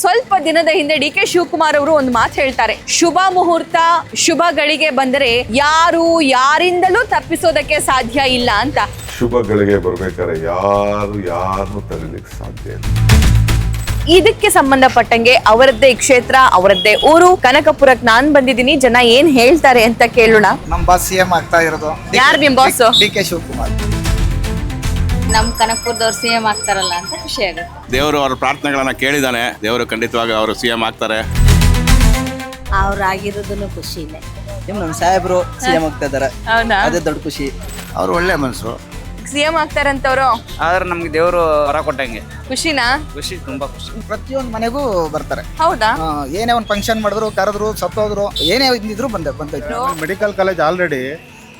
ಸ್ವಲ್ಪ ದಿನದ ಹಿಂದೆ ಡಿ ಕೆ ಶಿವಕುಮಾರ್ ಅವರು ಒಂದು ಮಾತು ಹೇಳ್ತಾರೆ, ಶುಭ ಮುಹೂರ್ತ ಶುಭ ಗಳಿಗೆ ಬಂದರೆ ಯಾರು ಯಾರಿಂದಲೂ ತಪ್ಪಿಸೋದಕ್ಕೆ ಸಾಧ್ಯ ಇಲ್ಲ ಅಂತ. ಶುಭ ಗಳಿಗೆ ಬರ್ಬೇಕಾದ್ರೆ ಯಾರು ತರಲಿಕ್ಕೆ ಸಾಧ್ಯ ಇಲ್ಲ. ಇದಕ್ಕೆ ಸಂಬಂಧಪಟ್ಟಂಗೆ ಅವರದ್ದೇ ಕ್ಷೇತ್ರ, ಅವರದ್ದೇ ಊರು ಕನಕಪುರಕ್ಕೆ ನಾನ್ ಬಂದಿದ್ದೀನಿ. ಜನ ಏನ್ ಹೇಳ್ತಾರೆ ಅಂತ ಕೇಳೋಣ. ನಮ್ಮ ಬಾಸ್ ಸಿಎಂ ಆಗ್ತಾ ಇರೋದು ಯಾರು ನಿಮ್ ಬಾಸ್? D K Shivakumar. ನಮ್ ಕನಕಪುರದವ್ರು ಸಿಎಂ ಆಗ್ತಾರಲ್ಲ ಅಂತ ಖುಷಿ ಆಗುತ್ತೆ. ದೇವರು ಅವರ ಪ್ರಾರ್ಥನೆಗಳನ್ನ ಕೇಳಿದಾನೆ. ದೇವರು ಖಂಡಿತವಾಗಿ ಅವರು ಸಿಎಂ ಆಗ್ತಾರೆ. ಅವ್ರು ಆಗಿರೋದನ್ನು ಖುಷಿ ಇಲ್ಲ. ನಮ್ಮ ಸಾಹೇಬ್ರು ಸಿಎಂ ಆಗ್ತಾ ಇದಾರೆ, ಹೌದಾ? ಅದೇ ದೊಡ್ಡ ಖುಷಿ. ಅವ್ರು ಒಳ್ಳೆ ಮನಸ್ಸು. ಸಿಎಂ ಆಗ್ತಾರಂತವ್ರು ಆದ್ರೆ ನಮ್ಗೆ ದೇವರು ಹೊರ ಕೊಟ್ಟಂಗೆ ಖುಷಿನಾ? ಖುಷಿ, ತುಂಬಾ ಖುಷಿ. ಪ್ರತಿಯೊಂದು ಮನೆಗೂ ಬರ್ತಾರೆ. ಹೌದಾ? ಏನೇ ಒಂದು ಫಂಕ್ಷನ್ ಮಾಡಿದ್ರು, ಕರೆದ್ರು, ಸತ್ತೋದ್ರು, ಏನೇ ಇದ್ದಿದ್ರು ಬಂದೈತೆ. ಮೆಡಿಕಲ್ ಕಾಲೇಜ್ ಆಲ್ರೆಡಿ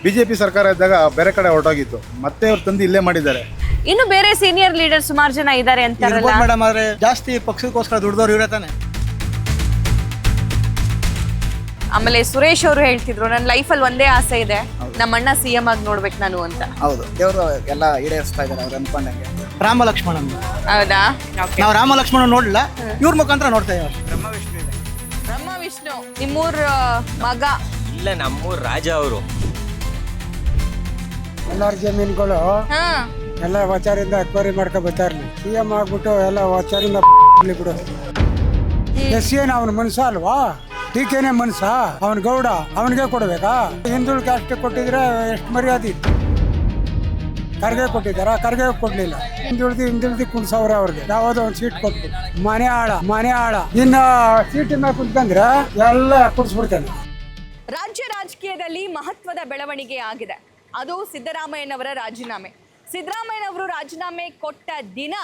ಬಿಜೆಪಿ ಸರ್ಕಾರ ಇದ್ದಾಗ ಬೇರೆ ಕಡೆ ಹೊರಟೋಗಿತ್ತು, ಮತ್ತೆ ಅವ್ರು ತಂದು ಇಲ್ಲೇ ಮಾಡಿದ್ದಾರೆ. ಇನ್ನು ಬೇರೆ ಸೀನಿಯರ್ ಲೀಡರ್ ಸುಮಾರು ಜನ ಇದ್ದಾರೆ ಅಂತಾರಲ್ಲ. ಮೇಡಮ್ ಆದ್ರೆ ಜಾಸ್ತಿ ಪಕ್ಷಕ್ಕೋಸ್ಕರ ದುಡ್ದವ್ರು ಇವರೇ ತಾನೆ. ಆಮೇಲೆ ಸುರೇಶ್ ಅವರು ಹೇಳ್ತಿದ್ರು, ನನ್ನ ಲೈಫಲ್ಲಿ ಒಂದೇ ಆಸೆ ಇದೆ, ನಮ್ಮ ಅಣ್ಣ ಸಿಎಂ ಆಗಿ ನೋಡ್ಬೇಕು ನಾನು ಅಂತ. ಹೌದು, ದೇವರು ಎಲ್ಲ ಈಡೇರಿಸ್ತಾ ಇದ್ದಾರೆ ಅವ್ರು ಅನ್ಕೊಂಡಂಗೆ. ರಾಮ ಲಕ್ಷ್ಮಣ ಹೌದಾ? ನಾವು ರಾಮ ಲಕ್ಷ್ಮಣ ನೋಡ್ಲಿಲ್ಲ, ಇವ್ರ ಮುಖಾಂತರ ನೋಡ್ತಾ ಇದ್ದೀವಿ. ಬ್ರಹ್ಮ ವಿಷ್ಣು ನಿಮ್ಮೂರ್ ಮಗ. ಇಲ್ಲ, ನಮ್ಮೂರ್ ರಾಜ ಅವರು. ಎಲ್ಲಾರ ಜಮೀನುಗಳು ಹಾ, ಎಲ್ಲ ವಚಾರಿಂದ ಅಕ್ವರಿ ಮಾಡ್ಕೊ ಬರ್ತಾರ್ಲಿ. ಸಿಎಂ ಆಗ್ಬಿಟ್ಟು ಎಲ್ಲ ವಚಾರಿಂದ ಬಿಡು. ಎಸ್ ಏನ್ ಅವನ ಮನ್ಸ ಅಲ್ವಾ? ಟೀಕೆನೆ ಮನ್ಸ? ಅವನ್ ಗೌಡ, ಅವನಿಗೆ ಕೊಡ್ಬೇಕಾ? ಹಿಂದುಳ ಕ್ಯಾಸ್ಟ್ ಕೊಟ್ಟಿದ್ರೆ ಎಷ್ಟು ಮರ್ಯಾದೆ ಇತ್ತು. ಕರ್ಗೆ ಕೊಟ್ಟಿದ್ದಾರ? ಕರ್ಗೆ ಕೊಡ್ಲಿಲ್ಲ. ಹಿಂದುಳ್ದಿ ಕುಣ್ಸವ್ರೆ ಅವ್ರಿಗೆ ಯಾವ್ದೋ ಒಂದು ಸೀಟ್ ಕೊಟ್ಬಿಟ್ಟು. ಮನೆ ಆಳ ಇನ್ನ ಸೀಟಿನ ಕುಂತ್ಕಂದ್ರೆ ಎಲ್ಲ ಕುಡ್ಸ್ಬಿಡ್ತಾನೆ. ರಾಜ್ಯ ರಾಜಕೀಯದಲ್ಲಿ ಮಹತ್ವದ ಬೆಳವಣಿಗೆ ಆಗಿದೆ. ಅದು ಸಿದ್ದರಾಮಯ್ಯನವರ ರಾಜೀನಾಮೆ. ಸಿದ್ದರಾಮಯ್ಯನವರು ರಾಜೀನಾಮೆ ಕೊಟ್ಟ ದಿನ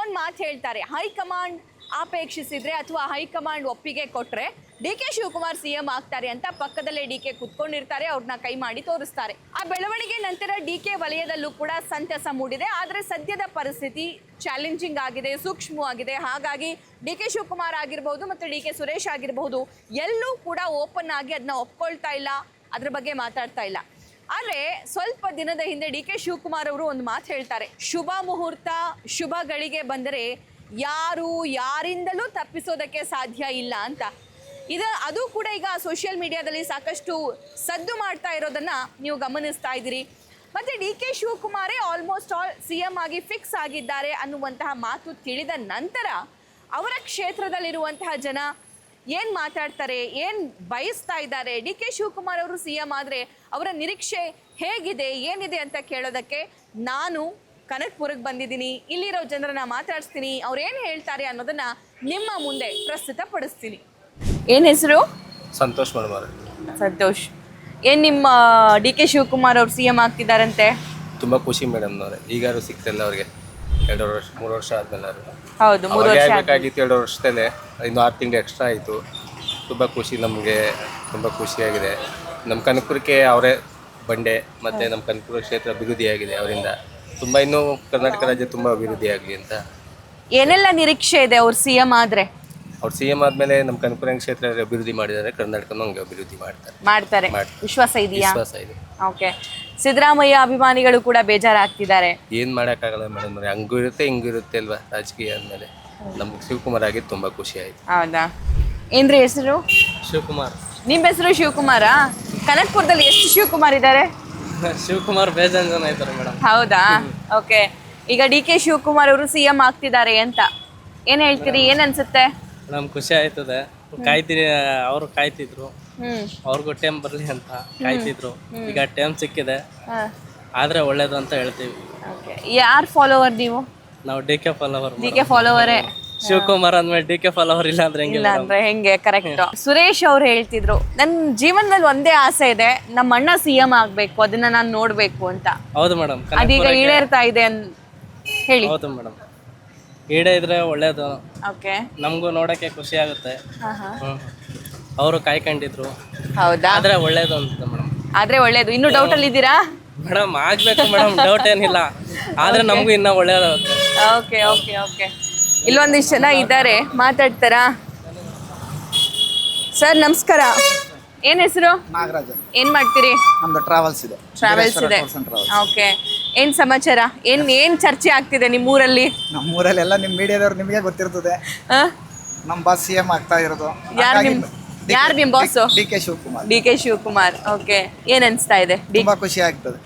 ಒಂದು ಮಾತು ಹೇಳ್ತಾರೆ, ಹೈಕಮಾಂಡ್ ಅಪೇಕ್ಷಿಸಿದ್ರೆ ಅಥವಾ ಹೈಕಮಾಂಡ್ ಒಪ್ಪಿಗೆ ಕೊಟ್ರೆ ಡಿ ಕೆ ಶಿವಕುಮಾರ್ ಸಿಎಂ ಆಗ್ತಾರೆ ಅಂತ. ಪಕ್ಕದಲ್ಲೇ ಡಿ ಕೆ ಕುತ್ಕೊಂಡಿರ್ತಾರೆ, ಅವ್ರನ್ನ ಕೈ ಮಾಡಿ ತೋರಿಸ್ತಾರೆ. ಆ ಬೆಳವಣಿಗೆ ನಂತರ ಡಿ ಕೆ ವಲಯದಲ್ಲೂ ಕೂಡ ಸಂತಸ ಮೂಡಿದೆ. ಆದರೆ ಸದ್ಯದ ಪರಿಸ್ಥಿತಿ ಚಾಲೆಂಜಿಂಗ್ ಆಗಿದೆ, ಸೂಕ್ಷ್ಮವಾಗಿದೆ. ಹಾಗಾಗಿ ಡಿ ಕೆ ಶಿವಕುಮಾರ್ ಆಗಿರ್ಬೋದು ಮತ್ತು ಡಿ ಕೆ ಸುರೇಶ್ ಆಗಿರಬಹುದು, ಎಲ್ಲೂ ಕೂಡ ಓಪನ್ ಆಗಿ ಅದನ್ನ ಒಪ್ಕೊಳ್ತಾ ಇಲ್ಲ, ಅದ್ರ ಬಗ್ಗೆ ಮಾತಾಡ್ತಾ ಇಲ್ಲ. ಆದರೆ ಸ್ವಲ್ಪ ದಿನದ ಹಿಂದೆ ಡಿ ಕೆ ಶಿವಕುಮಾರ್ ಅವರು ಒಂದು ಮಾತು ಹೇಳ್ತಾರೆ, ಶುಭ ಮುಹೂರ್ತ ಶುಭ ಗಳಿಗೆ ಬಂದರೆ ಯಾರು ಯಾರಿಂದಲೂ ತಪ್ಪಿಸೋದಕ್ಕೆ ಸಾಧ್ಯ ಇಲ್ಲ ಅಂತ. ಅದು ಕೂಡ ಈಗ ಸೋಷಿಯಲ್ ಮೀಡಿಯಾದಲ್ಲಿ ಸಾಕಷ್ಟು ಸದ್ದು ಮಾಡ್ತಾ ಇರೋದನ್ನ ನೀವು ಗಮನಿಸ್ತಾ ಇದ್ದೀರಿ. ಮತ್ತೆ ಡಿ ಕೆ ಶಿವಕುಮಾರೇ ಆಲ್ಮೋಸ್ಟ್ ಆಲ್ ಸಿಎಂ ಆಗಿ ಫಿಕ್ಸ್ ಆಗಿದ್ದಾರೆ ಅನ್ನುವಂತಹ ಮಾತು ತಿಳಿದ ನಂತರ ಅವರ ಕ್ಷೇತ್ರದಲ್ಲಿರುವಂತಹ ಜನ ಏನು ಮಾತಾಡ್ತಾರೆ, ಏನು ಬಯಸ್ತಾ ಇದ್ದಾರೆ, ಡಿ ಕೆ ಶಿವಕುಮಾರ್ ಅವರು ಸಿಎಂ ಆದರೆ ಅವರ ನಿರೀಕ್ಷೆ ಹೇಗಿದೆ, ಏನಿದೆ ಅಂತ ಕೇಳೋದಕ್ಕೆ ನಾನು ಕನಕಪುರಕ್ಕೆ ಬಂದಿದ್ದೀನಿ. ಇಲ್ಲಿರೋ ಜನರನ್ನ ಮಾತಾಡಿಸ್ತೀನಿ, ಅವ್ರು ಏನು ಹೇಳ್ತಾರೆ ಅನ್ನೋದನ್ನ ನಿಮ್ಮ ಮುಂದೆ ಪ್ರಸ್ತುತಪಡಿಸ್ತೀನಿ. ಏನು ಹೆಸರು? ಸಂತೋಷ್ ಮರ್ಮಾರ್. ಸಂತೋಷ್, ಏನು ನಿಮ್ಮ ಡಿ ಕೆ ಶಿವಕುಮಾರ್ ಅವ್ರು ಸಿಎಂ ಆಗ್ತಿದ್ದಾರಂತೆ? ತುಂಬಾ ಖುಷಿ ಮೇಡಮ್ ಅವ್ರೆ. ಈಗಾರು ಸಿಕ್ತಿಲ್ಲ ಅವ್ರಿಗೆ 2 ವರ್ಷ 3 ವರ್ಷ ಆದ್ಮೇಲೆ. ಹೌದು, 3 ವರ್ಷ ಆಗಬೇಕಾಗಿತ್ತು. 2 ವರ್ಷದಲ್ಲೇ ಇನ್ನು 6 ತಿಂಗಳು ಎಕ್ಸ್ಟ್ರಾ ಆಯಿತು. ತುಂಬ ಖುಷಿ, ನಮಗೆ ತುಂಬ ಖುಷಿಯಾಗಿದೆ. ನಮ್ಮ ಕನಕಪುರಕ್ಕೆ ಅವರೇ ಬಂಡೆ, ಮತ್ತು ನಮ್ಮ ಕನಕಪುರ ಕ್ಷೇತ್ರ ಅಭಿವೃದ್ಧಿಯಾಗಿದೆ ಅವರಿಂದ. ತುಂಬ ಇನ್ನೂ ಕರ್ನಾಟಕ ರಾಜ್ಯ ತುಂಬ ಅಭಿವೃದ್ಧಿಯಾಗಲಿ ಅಂತ. ಏನೆಲ್ಲ ನಿರೀಕ್ಷೆ ಇದೆ ಅವ್ರು ಸಿಎಂ ಆದರೆ? ಅವ್ರು ಸಿಎಂ ಆದಮೇಲೆ ನಮ್ಮ ಕನಕಪುರ ಕ್ಷೇತ್ರ ಅಭಿವೃದ್ಧಿ ಮಾಡಿದ್ದಾರೆ, ಕರ್ನಾಟಕನೂ ಹಂಗೆ ಅಭಿವೃದ್ಧಿ ಮಾಡ್ತಾರೆ. ವಿಶ್ವಾಸ ಇದೆಯಾ? ವಿಶ್ವಾಸ ಇದೆ. ಓಕೆ. ಸಿದ್ದರಾಮಯ್ಯ ಅಭಿಮಾನಿಗಳು ಕೂಡ ಬೇಜಾರಾಗ್ತಿದ್ದಾರೆ. ಏನು ಮಾಡೋಕ್ಕಾಗಲ್ಲ ಮೇಡಮ್, ಹಂಗೂ ಇರುತ್ತೆ ಹಿಂಗೂ ಇರುತ್ತೆ ಅಲ್ವಾ ರಾಜಕೀಯ ಅಂದಮೇಲೆ. ನಮ್ಗೆ ಶಿವಕುಮಾರ್ ಆಗಿದ್ದು ತುಂಬ ಖುಷಿ ಆಯಿತು. ಹೌದಾ? ಏನ್ರಿ ಹೆಸರು? ಶಿವಕುಮಾರ್. ನಿಮ್ಮ ಹೆಸರು ಶಿವಕುಮಾರ? ಕನಕಪುರದಲ್ಲಿ ಎಷ್ಟು ಶಿವಕುಮಾರ್ ಇದ್ದಾರೆ? ಶಿವಕುಮಾರ್ ಬೇಜಾನ್ ಜನ ಇದ್ದಾರೆ ಮೇಡಮ್. ಹೌದಾ? ಓಕೆ. ಈಗ ಡಿ ಕೆ ಶಿವಕುಮಾರ್ ಅವರು ಸಿಎಂ ಆಗ್ತಿದ್ದಾರೆ ಅಂತ ಏನ್ ಹೇಳ್ತೀರಿ, ಏನ್ ಅನ್ಸುತ್ತೆ? ನಮ್ಗೆ ಖುಷಿ ಆಯ್ತದೆ. ಅವರು ಕಾಯ್ತಿದ್ರು, ಅವ್ರಿಗೂ ಟೈಮ್ ಬರಲಿ ಅಂತ ಕಾಯ್ತಿದ್ರು. ಈಗ ಟೈಮ್ ಸಿಕ್ಕಿದೆ, ಆದ್ರೆ ಒಳ್ಳೇದು ಅಂತ ಹೇಳ್ತೀವಿ. ಯಾರ್ ಫಾಲೋವರ್ ನೀವು? ನಾವು D K follower. D K ಫಾಲೋವರೇ. ಶಿವಕುಮಾರ್ ಅಂದ್ಮೇಲೆ ಡಿ ಕೆ ಫಾಲೋವರ್ ಇಲ್ಲ ಅಂದ್ರೆ ಇಲ್ಲ ಅಂದ್ರೆ ಹೆಂಗೆ? ಕರೆಕ್ಟ್. ಸುರೇಶ್ ಅವ್ರು ಹೇಳ್ತಿದ್ರು, ನನ್ನ ಜೀವನದಲ್ಲಿ ಒಂದೇ ಆಸೆ ಇದೆ, ನಮ್ಮ ಅಣ್ಣ ಸಿಎಂ ಆಗ್ಬೇಕು, ಅದನ್ನ ನಾನು ನೋಡ್ಬೇಕು ಅಂತ. ಹೌದು ಮೇಡಮ್, ಅದೀಗ ಈಡೇರ್ತಾ ಇದೆ ಹೇಳಿ. ಹೌದು ಮೇಡಮ್, ಈಡೇ ಇದ್ರೆ ಒಳ್ಳೇದು. ಓಕೆ. ನಮಗೂ ನೋಡಕ್ಕೆ ಖುಷಿ ಆಗುತ್ತೆ. ಅವರು ಕಾಯ್ಕೊಂಡಿದ್ರು. ಹೌದಾ? ಆದ್ರೆ ಒಳ್ಳೇದು ಅಂತ ಮೇಡಮ್. ಆದ್ರೆ ಒಳ್ಳೇದು. ಇನ್ನು ಡೌಟ್ ಅಲ್ಲಿ ಇದ್ದೀರಾ? ಮೇಡಮ್ ಆಗ್ಬೇಕು ಮೇಡಮ್, ಡೌಟ್ ಏನಿಲ್ಲ. ಆದ್ರೆ ನಮಗೂ ಇನ್ನ ಒಳ್ಳೇದಾಗುತ್ತೆ. Okay okay okay. ಇಲ್ಲೊಂದಿಷ್ಟು ಜನ ಇದ್ದಾರೆ, ಮಾತಾಡ್ತಾರಾ? ಸರ್ ನಮಸ್ಕಾರ, ಏನ್ ಹೆಸರು? ನಾಗರಾಜ್. ಏನ್ ಮಾಡ್ತೀರಿ? ನಮ್ದು ಟ್ರಾವೆಲ್ಸ್ ಇದೆ. ಟ್ರಾವೆಲ್ಸ್ ಇದೆ. ಓಕೆ. ಏನ್ ಸಮಾಚಾರ? ಏನ್ ಚರ್ಚೆ ಆಗ್ತಿದೆ ನಿಮ್ಮೂರಲ್ಲಿ? ನಮ್ಮೂರಲ್ಲಿ ಎಲ್ಲ ನಿಮ್ಮ ಮೀಡಿಯಾದವ್ರು ನಿಮಗೆ ಗೊತ್ತಿರ್ತದೆ. ನಮ್ಮ ಬಾಸ್ CM ಆಗ್ತಾ ಇರೋದು. ಯಾರು ನಿಮ್ boss? DK Shivakumar. DK Shivakumar. Okay, ಏನ್ ಅನ್ಸ್ತಾ ಇದೆ? ತುಂಬಾ ಖುಷಿ ಆಗ್ತದೆ.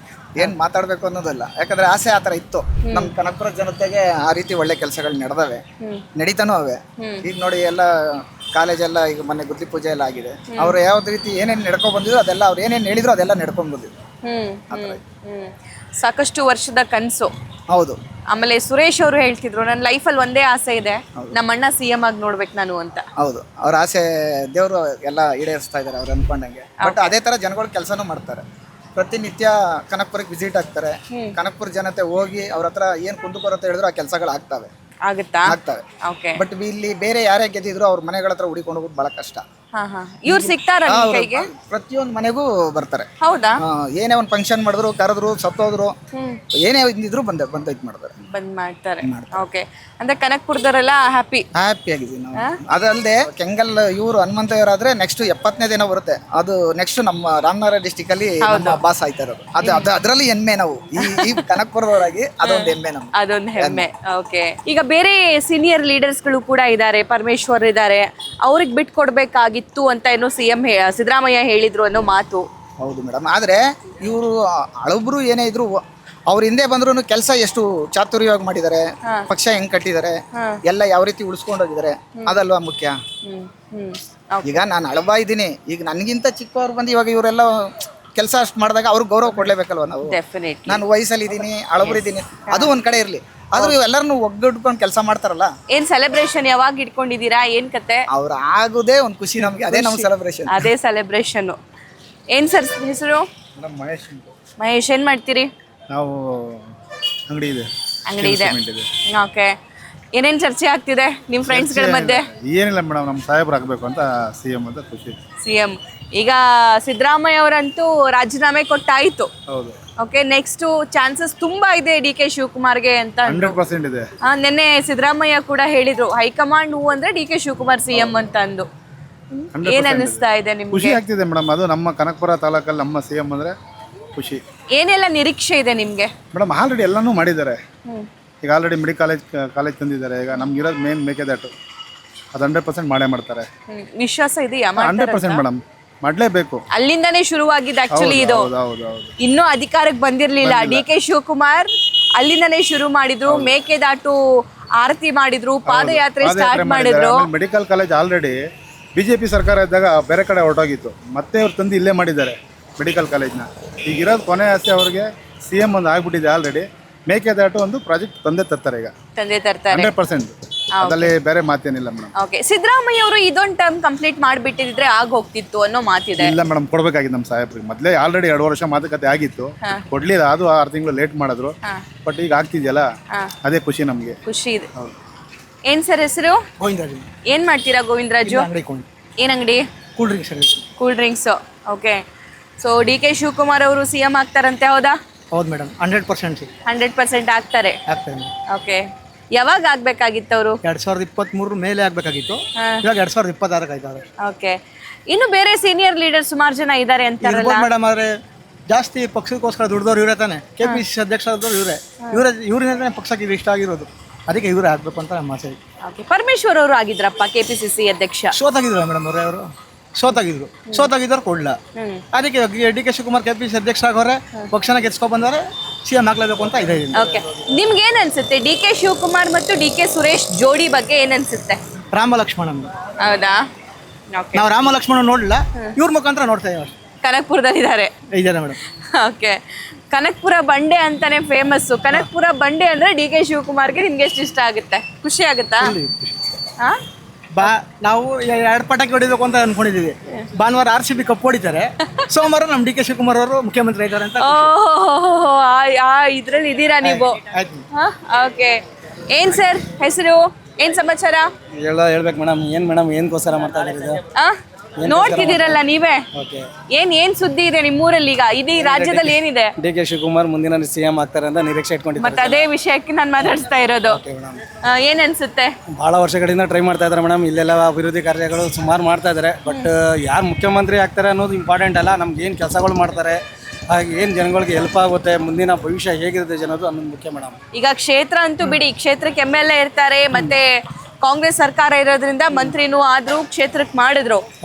ಏನ್ ಮಾತಾಡ್ಬೇಕು ಅನ್ನೋದಲ್ಲ, ಯಾಕಂದ್ರೆ ಆಸೆ ಆತರ ಇತ್ತು ನಮ್ ಕನಕಪುರ ಜನತೆಗೆ. ಆ ರೀತಿ ಒಳ್ಳೆ ಕೆಲಸಗಳು ನಡೆದವೆ, ನಡೀತಾನೂ ಅವೆ. ಈಗ ನೋಡಿ ಎಲ್ಲ ಕಾಲೇಜೆಲ್ಲ ಈಗ ಮೊನ್ನೆ ಗುದ್ಲಿ ಪೂಜೆ ಎಲ್ಲ ಆಗಿದೆ. ಅವ್ರು ಯಾವ್ದು ರೀತಿ ಏನೇನ್ ನಡ್ಕೊಂಡ್ ಬಂದಿದ್ರು ಅದೆಲ್ಲ ಅವ್ರು ಏನೇನ್ ಹೇಳಿದ್ರು ಅದೆಲ್ಲ ನಡ್ಕೊಂಡ್ ಬಂದಿದ್ರು. ಸಾಕಷ್ಟು ವರ್ಷದ ಕನ್ಸು. ಹೌದು. ಆಮೇಲೆ ಸುರೇಶ್ ಅವರು ಹೇಳ್ತಿದ್ರು, ನನ್ನ ಲೈಫಲ್ಲಿ ಒಂದೇ ಆಸೆ ಇದೆ, ನಮ್ಮ ಅಣ್ಣ CM ಆಗಿ ನೋಡ್ಬೇಕು ನಾನು ಅಂತ. ಹೌದು, ಅವ್ರ ಆಸೆ ದೇವರು ಎಲ್ಲ ಈಡೇರಿಸ್ತಾ ಇದಾರೆ ಅವ್ರು ಅನ್ಕೊಂಡಂಗೆ. ಬಟ್ ಅದೇ ತರ ಜನಗಳು ಕೆಲಸನೂ ಮಾಡ್ತಾರೆ. ಪ್ರತಿನಿತ್ಯ ಕನಕಪುರಕ್ಕೆ ವಿಸಿಟ್ ಆಗ್ತಾರೆ. ಕನಕಪುರ ಜನತೆ ಹೋಗಿ ಅವ್ರ ಹತ್ರ ಏನ್ ಕುಂದುಕೊರತೆ ಹೇಳಿದ್ರು ಆ ಕೆಲಸಗಳು ಆಗ್ತವೆ. ಆಗ್ತವೆ. ಬಟ್ ಇಲ್ಲಿ ಬೇರೆ ಯಾರೇ ಗೆದ್ದಿದ್ರು ಅವ್ರ ಮನೆಗಳ ಹತ್ರ ಹುಡಿಕೊಂಡು ಹೋಗೋದು ಬಹಳ ಕಷ್ಟ. ಇವ್ರು ಸಿಗ್ತಾರ ಕೈಗೆ? ಪ್ರತಿಯೊಂದು ಮನೆಗೂ ಬರ್ತಾರೆ. ಹೌದಾ? ಏನೇ ಒಂದು ಫಂಕ್ಷನ್ ಮಾಡಿದ್ರು, ಕರೆದ್ರು, ಸತ್ತೋದ್ರು, ಏನೇ ಇದ್ರು ಬಂದ್ ಇದ್ ಮಾಡ್ತಾರೆ. ಬಂದ್ ಮಾಡ್ತಾರೆ. ಓಕೆ, ಅಂದ್ರೆ ಕನಕಪುರದವರೆಲ್ಲ ಹ್ಯಾಪಿ ಆಗಿದ್ದೀವಿ ನಾವು. ಅದಲ್ಲದೆ ಕೆಂಗಲ್ ಇವರು ಹನುಮಂತಯ್ಯರಾದ್ರೆ ನೆಕ್ಸ್ಟ್ 70ನೇ ದಿನ ಬರುತ್ತೆ. ಅದು ನೆಕ್ಸ್ಟ್ ನಮ್ಮ ರಾಮನಗರ ಡಿಸ್ಟಿಕ್ ಅಲ್ಲಿ ಬಾಸ್ ಆಯ್ತಾ ಇರೋದು. ಅದ್ರಲ್ಲಿ ಹೆಮ್ಮೆ ನಾವು ಈ ಕನಕಪುರದವರಾಗಿ ಅದೊಂದು ಹೆಮ್ಮೆ ನಮ್ಗೆ. ಅದೊಂದು ಹೆಮ್ಮೆ. ಓಕೆ, ಈಗ ಬೇರೆ ಸೀನಿಯರ್ ಲೀಡರ್ಸ್ ಗಳು ಕೂಡ ಇದ್ದಾರೆ, ಪರಮೇಶ್ವರ್ ಇದ್ದಾರೆ, ಅವ್ರಿಗೆ ಬಿಟ್ಕೊಡ್ಬೇಕಾಗಿತ್ತು ಅಂತ ಏನೋ CM ಸಿದ್ದರಾಮಯ್ಯ ಹೇಳಿದ್ರು ಅನ್ನೋ ಮಾತು. ಹೌದು ಮೇಡಮ್, ಆದ್ರೆ ಇವರು ಹಳಬ್ರು ಏನೇ ಇದ್ರು ಅವ್ರ ಹಿಂದೆ ಬಂದ್ರು ಕೆಲಸ ಎಷ್ಟು ಚಾತುರ್ಯವಾಗಿ ಮಾಡಿದ್ದಾರೆ, ಪಕ್ಷ ಹೆಂಗ್ ಕಟ್ಟಿದ್ದಾರೆ, ಎಲ್ಲ ಯಾವ ರೀತಿ ಉಳಿಸ್ಕೊಂಡೋಗಿದ್ದಾರೆ, ಅದಲ್ವಾ ಮುಖ್ಯ. ಈಗ ನಾನು ಹಳಬ ಇದ್ದೀನಿ, ಈಗ ನನ್ಗಿಂತ ಚಿಕ್ಕವ್ರು ಬಂದು ಇವಾಗ ಇವರೆಲ್ಲ ಕೆಲಸ ಅಷ್ಟು ಮಾಡಿದಾಗ ಅವ್ರಿಗೆ ಗೌರವ ಕೊಡ್ಲೇಬೇಕಲ್ವ ನಾವು. ನಾನು ವಯಸ್ಸಲ್ಲಿ ಇದ್ದೀನಿ, ಹಳಬ್ರು ಇದ್ದೀನಿ, ಅದು ಒಂದ್ ಕಡೆ ಇರ್ಲಿ. ಆದ್ರೂ ಎಲ್ಲರನ್ನು ಒಗ್ಗಟ್ಕೊಂಡು ಕೆಲಸ ಮಾಡ್ತಾರಲ್ಲ. ಏನ್ ಸೆಲೆಬ್ರೇಷನ್ ಯಾವಾಗ ಇಟ್ಕೊಂಡಿದ್ದೀರಾ? ಏನ್ ಕತೆ? ಅವ್ರು ಆಗುದೇ ಒಂದ್ ಖುಷಿ ನಮ್ಗೆ, ಅದೇ ನಮ್ಮ ಸೆಲೆಬ್ರೇಷನ್. ಅದೇ ಸೆಲೆಬ್ರೇಷನ್. ಏನ್ ಸರ್ ಹೆಸರು? ಮಹೇಶ್. ಏನ್ ಮಾಡ್ತೀರಿ? ನಾವು ಅಂಗಡಿ ಇದೆ. ಓಕೆ, ಏನೇನ್ ಚರ್ಚೆ ಆಗ್ತಿದೆ ನಿಮ್ ಫ್ರೆಂಡ್ಸ್ ಗಳ ಮಧ್ಯೆ? ಏನಿಲ್ಲ ಮೇಡಮ್, ನಮ್ಮ ಸಾಹೇಬ್ರು ಆಗ್ಬೇಕು ಅಂತ CM ಅಂತ ಖುಷಿ. CM ಈಗ ಸಿದ್ದರಾಮಯ್ಯ ಅವರಂತೂ ರಾಜೀನಾಮೆ ಕೊಟ್ಟಾಯ್ತು. ಹೌದು. ಓಕೆ, ನೆಕ್ಸ್ಟ್ ಚಾನ್ಸಸ್ ತುಂಬಾ ಇದೆ DK ಶಿವಕುಮಾರ್ಗೆ ಅಂತ. 100% ಇದೆ. ನಿನ್ನೆ ಸಿದ್ದರಾಮಯ್ಯ ಕೂಡ ಹೇಳಿದ್ರು, ಹೈಕಮಾಂಡ್ ಹೂ ಅಂದ್ರೆ DK ಶಿವಕುಮಾರ್ CM ಅಂತ ಅಂದು. ಏನ್ ಅನಿಸ್ತಾ ಇದೆ ನಿಮ್ಗೆ? ಖುಷಿ ಆಗ್ತಿದೆ ಮೇಡಮ್. ಅದು ನಮ್ಮ ಕನಕಪುರ ತಾಲೂಕಲ್ಲಿ ನಮ್ಮ CM ಅಂದ್ರೆ ಖುಷಿ. ಏನೆಲ್ಲ ನಿರೀಕ್ಷೆ ಇದೆ ನಿಮ್ಗೆ? ಮೇಡಮ್ ಆಲ್ರೆಡಿ ಎಲ್ಲಾನು ಮಾಡಿದ್ದಾರೆ. ಈಗ ಆಲ್ರೆಡಿ ಮೆಡಿಕಲ್ ಕಾಲೇಜ್ ತಂದಿದ್ದಾರೆ. ಈಗ ನಮ್ಗೆ ಇರೋದು ಮೇನ್ ಮೇಕೆದಾಟು, ಅದು 100% ಮಾಡೇ ಮಾಡ್ತಾರೆ. ವಿಶ್ವಾಸ ಇದೆಯಾ? 100% ಮೇಡಮ್, ಮಾಡಲೇಬೇಕು. ಅಲ್ಲಿಂದಾನೇ ಶುರುವಾಗಿದ್ದು ಆಕ್ಚುಲಿ ಇದು. ಇನ್ನೂ ಅಧಿಕಾರಕ್ಕೆ ಬಂದಿರ್ಲಿಲ್ಲ. DK ಶಿವಕುಮಾರ್ ಅಲ್ಲಿಂದಾನೇ ಶುರು ಮಾಡಿದ್ರು. ಮೇಕೆದಾಟು ಆರತಿ ಮಾಡಿದ್ರು, ಪಾದಯಾತ್ರೆ ಸ್ಟಾರ್ಟ್ ಮಾಡಿದ್ರು. ಮೆಡಿಕಲ್ ಕಾಲೇಜ್ ಆಲ್ರೆಡಿ BJP ಸರ್ಕಾರ ಇದ್ದಾಗ ಬೇರೆ ಕಡೆ ಹೊರಟೋಗಿತ್ತು, ಮತ್ತೆ ಅವ್ರು ತಂದು ಇಲ್ಲೇ ಮಾಡಿದ್ದಾರೆ ಮೆಡಿಕಲ್ ಕಾಲೇಜ್ನ. ಈಗ ಇರೋದು ಕೊನೆ ಆಸೆ ಅವ್ರಿಗೆ CM ಒಂದು ಆಗ್ಬಿಟ್ಟಿದೆ ಆಲ್ರೆಡಿ. ಮೇಕೆದಾಟು ಒಂದು ಪ್ರಾಜೆಕ್ಟ್ ತಂದೆ ತರ್ತಾರೆ, ಈಗ ತಂದೆ ತರ್ತಾರೆ 100%. ಅದರಲ್ಲಿ ಬೇರೆ ಮಾತೇನಿಲ್ಲ ಮೇಡಮ್. ಓಕೆ, ಸಿದ್ದರಾಮಯ್ಯ ಅವರು ಇದೊಂದು ಟರ್ಮ್ ಕಂಪ್ಲೀಟ್ ಮಾಡಿಬಿಟ್ಟಿದ್ರೆ ಆಗ ಹೋಗ್ತಿತ್ತು ಅನ್ನೋ ಮಾತಿದೆ. ಇಲ್ಲ ಮೇಡಮ್, ಕೊಡ್ಬೇಕಾಗಿತ್ತು ನಮ್ಮ ಸಾಹೇಬ್ರಿಗೆ. ಮೊದಲೇ ಆಲ್ರೆಡಿ 2 ವರ್ಷ ಮಾತುಕತೆ ಆಗಿತ್ತು, ಕೊಡ್ಲಿಲ್ಲ. ಅದು 6 ತಿಂಗಳು ಲೇಟ್ ಮಾಡಿದ್ರು. ಬಟ್ ಈಗ ಆಗ್ತಿದೆಯಲ್ಲ, ಅದೇ ಖುಷಿ ನಮಗೆ. ಖುಷಿ ಇದೆ. ಏನ್ ಸರ್ ಹೆಸರು? ಗೋವಿಂದರಾಜು. ಏನ್ ಮಾಡ್ತೀರಾ ಗೋವಿಂದರಾಜು? ಏನ್ ಅಂಗಡಿ? Cool drinks. Cool drinks. Okay, so DK Shivakumar ಅವರು CM ಆಗ್ತಾರಂತೆ, ಹೌದಾ? ಹೌದು ಮೇಡಮ್, 100%. 100% ಆಗ್ತಾರೆ. ಓಕೆ, ಯಾವಾಗ ಆಗ್ಬೇಕಾಗಿತ್ತು ಅವರು? 2023 ಮೇಲೆ ಆಗ್ಬೇಕಾಗಿತ್ತು. ಇವಾಗ 2026 ಆಯ್ತಾರೆ. ಓಕೆ, ಇನ್ನು ಬೇರೆ ಸೀನಿಯರ್ ಲೀಡರ್ ಸುಮಾರು ಜನ ಇದ್ದಾರೆ ಅಂತಾರಲ್ಲ ಮೇಡಮ್. ಆದ್ರೆ ಜಾಸ್ತಿ ಪಕ್ಷಕ್ಕೋಸ್ಕರ ದುಡ್ದವ್ರು ಇವರೇ ತಾನೆ. KPCC ಅಧ್ಯಕ್ಷರಾದವ್ರು ಇವರಿಂದ ಪಕ್ಷಕ್ಕೆ ಇಷ್ಟ ಆಗಿರೋದು. ಅದಕ್ಕೆ ಇವರೇ ಆಗ್ಬೇಕು ಅಂತ ನಮ್ಮ ಆಸೆ. ಓಕೆ, ಪರಮೇಶ್ವರ್ ಅವರು ಆಗಿದ್ರಪ್ಪ KPCC ಅಧ್ಯಕ್ಷ. ಸೋತಾಗಿದ್ರು ಮೇಡಮ್ ಅವರು ಸೋತಾಗಿದ್ದವ್ರು ಕೊಡ್ಲ. ಅದಕ್ಕೆ DK ಶಿವಕುಮಾರ್ KPCC ಅಧ್ಯಕ್ಷ ಆಗೋರೆ, ಪಕ್ಷನ ಗೆದ್ಸ್ಕೊ ಬಂದವ್ರೆ, CM ಆಗ್ಲೇಬೇಕು ಅಂತ ಇದೆ. ಓಕೆ, ನಿಮ್ಗೆ ಏನ್ ಅನ್ಸುತ್ತೆ DK ಶಿವಕುಮಾರ್ ಮತ್ತು DK ಸುರೇಶ್ ಜೋಡಿ ಬಗ್ಗೆ ಏನ್ ಅನ್ಸುತ್ತೆ? ರಾಮ ಲಕ್ಷ್ಮಣ. ಹೌದಾ? ನಾವು ರಾಮ ಲಕ್ಷ್ಮಣ ನೋಡ್ಲಿಲ್ಲ, ಇವ್ರ ಮುಖಾಂತರ ನೋಡ್ತಾ ಇದ್ದಾರೆ. ಕನಕಪುರದಲ್ಲಿ ಇದ್ದಾರೆ ಮೇಡಮ್. ಓಕೆ, ಕನಕಪುರ ಬಂಡೆ ಅಂತಾನೆ ಫೇಮಸ್. ಕನಕಪುರ ಬಂಡೆ ಅಂದ್ರೆ DK ಶಿವಕುಮಾರ್ಗೆ ನಿಮ್ಗೆ ಎಷ್ಟು ಇಷ್ಟ ಆಗುತ್ತೆ? ಖುಷಿ ಆಗುತ್ತಾ? ನಾವು 2 ಪಟಾಕಿ ಹೊಡಿಬೇಕು ಅಂತ ಅನ್ಕೊಂಡಿದೀವಿ. ಭಾನುವಾರ RCB ಕಪ್ ಹೊಡಿತಾರೆ, ಸೋಮವಾರ ನಮ್ಮ DK ಶಿವಕುಮಾರ್ ಅವರು ಮುಖ್ಯಮಂತ್ರಿ ಇದ್ದಾರೆ ಅಂತ. ಇದ್ರಲ್ಲಿ ಇದೀರಾ ನೀವು? ಓಕೆ, ಏನ್ ಸರ್ ಹೆಸರು? ಏನ್ ಸಮಾಚಾರ? ಹೇಳ್ಬೇಕು ಮೇಡಮ್. ಏನ್ಗೋಸ್ಕರ ಮಾಡ್ತಾ ಇದ್ದೀರಿ? ನೋಡ್ತಿದ್ದೀರಲ್ಲ ನೀವೇ. ಏನ್ ಸುದ್ದಿ ಇದೆ ನಿಮ್ಮೂರಲ್ಲಿ? ಈಗ ಇಡೀ ರಾಜ್ಯದಲ್ಲಿ ಏನಿದೆ? DK ಶಿವಕುಮಾರ್ ಮುಂದಿನ CM ಆಗ್ತಾರೆ ಅಂತ ನಿರೀಕ್ಷೆ ಇಟ್ಕೊಂಡಿದ್ದಾರೆ. ಮತ್ತೆ ಅದೇ ವಿಷಯಕ್ಕೆ ನಾನು ಮಾತಾಡ್ಸ್ತಾ ಇರೋದು. ಏನ್ ಅನ್ಸುತ್ತೆ? ಬಹಳ ವರ್ಷಗಳಿಂದ ಟ್ರೈ ಮಾಡ್ತಾ ಇದ್ದಾರೆ ಮೇಡಮ್. ಇಲ್ಲೆಲ್ಲ ಅಭಿವೃದ್ಧಿ ಕಾರ್ಯಗಳು ಸುಮಾರು ಮಾಡ್ತಾ ಇದ್ದಾರೆ. ಬಟ್ ಯಾರು ಮುಖ್ಯಮಂತ್ರಿ ಆಗ್ತಾರೆ ಅನ್ನೋದು ಇಂಪಾರ್ಟೆಂಟ್ ಅಲ್ಲ, ನಮ್ಗೆ ಏನು ಕೆಲಸಗಳು ಮಾಡ್ತಾರೆ, ಹಾಗೆ ಏನು ಜನಗಳಿಗೆ ಹೆಲ್ಪ್ ಆಗುತ್ತೆ, ಮುಂದಿನ ಭವಿಷ್ಯ ಹೇಗಿರುತ್ತೆ ಜನರು ಅನ್ನೋದು ಮುಖ್ಯ ಮೇಡಮ್. ಈಗ ಕ್ಷೇತ್ರ ಅಂತೂ ಬಿಡಿ, ಕ್ಷೇತ್ರಕ್ಕೆ MLA ಇರ್ತಾರೆ, ಮತ್ತೆ ಕಾಂಗ್ರೆಸ್ ಸರ್ಕಾರ ಇರೋದ್ರಿಂದ ಮಂತ್ರಿನೂ ಆದ್ರು ಕ್ಷೇತ್ರಕ್ಕೆ ಮಾಡಿದ್ರು.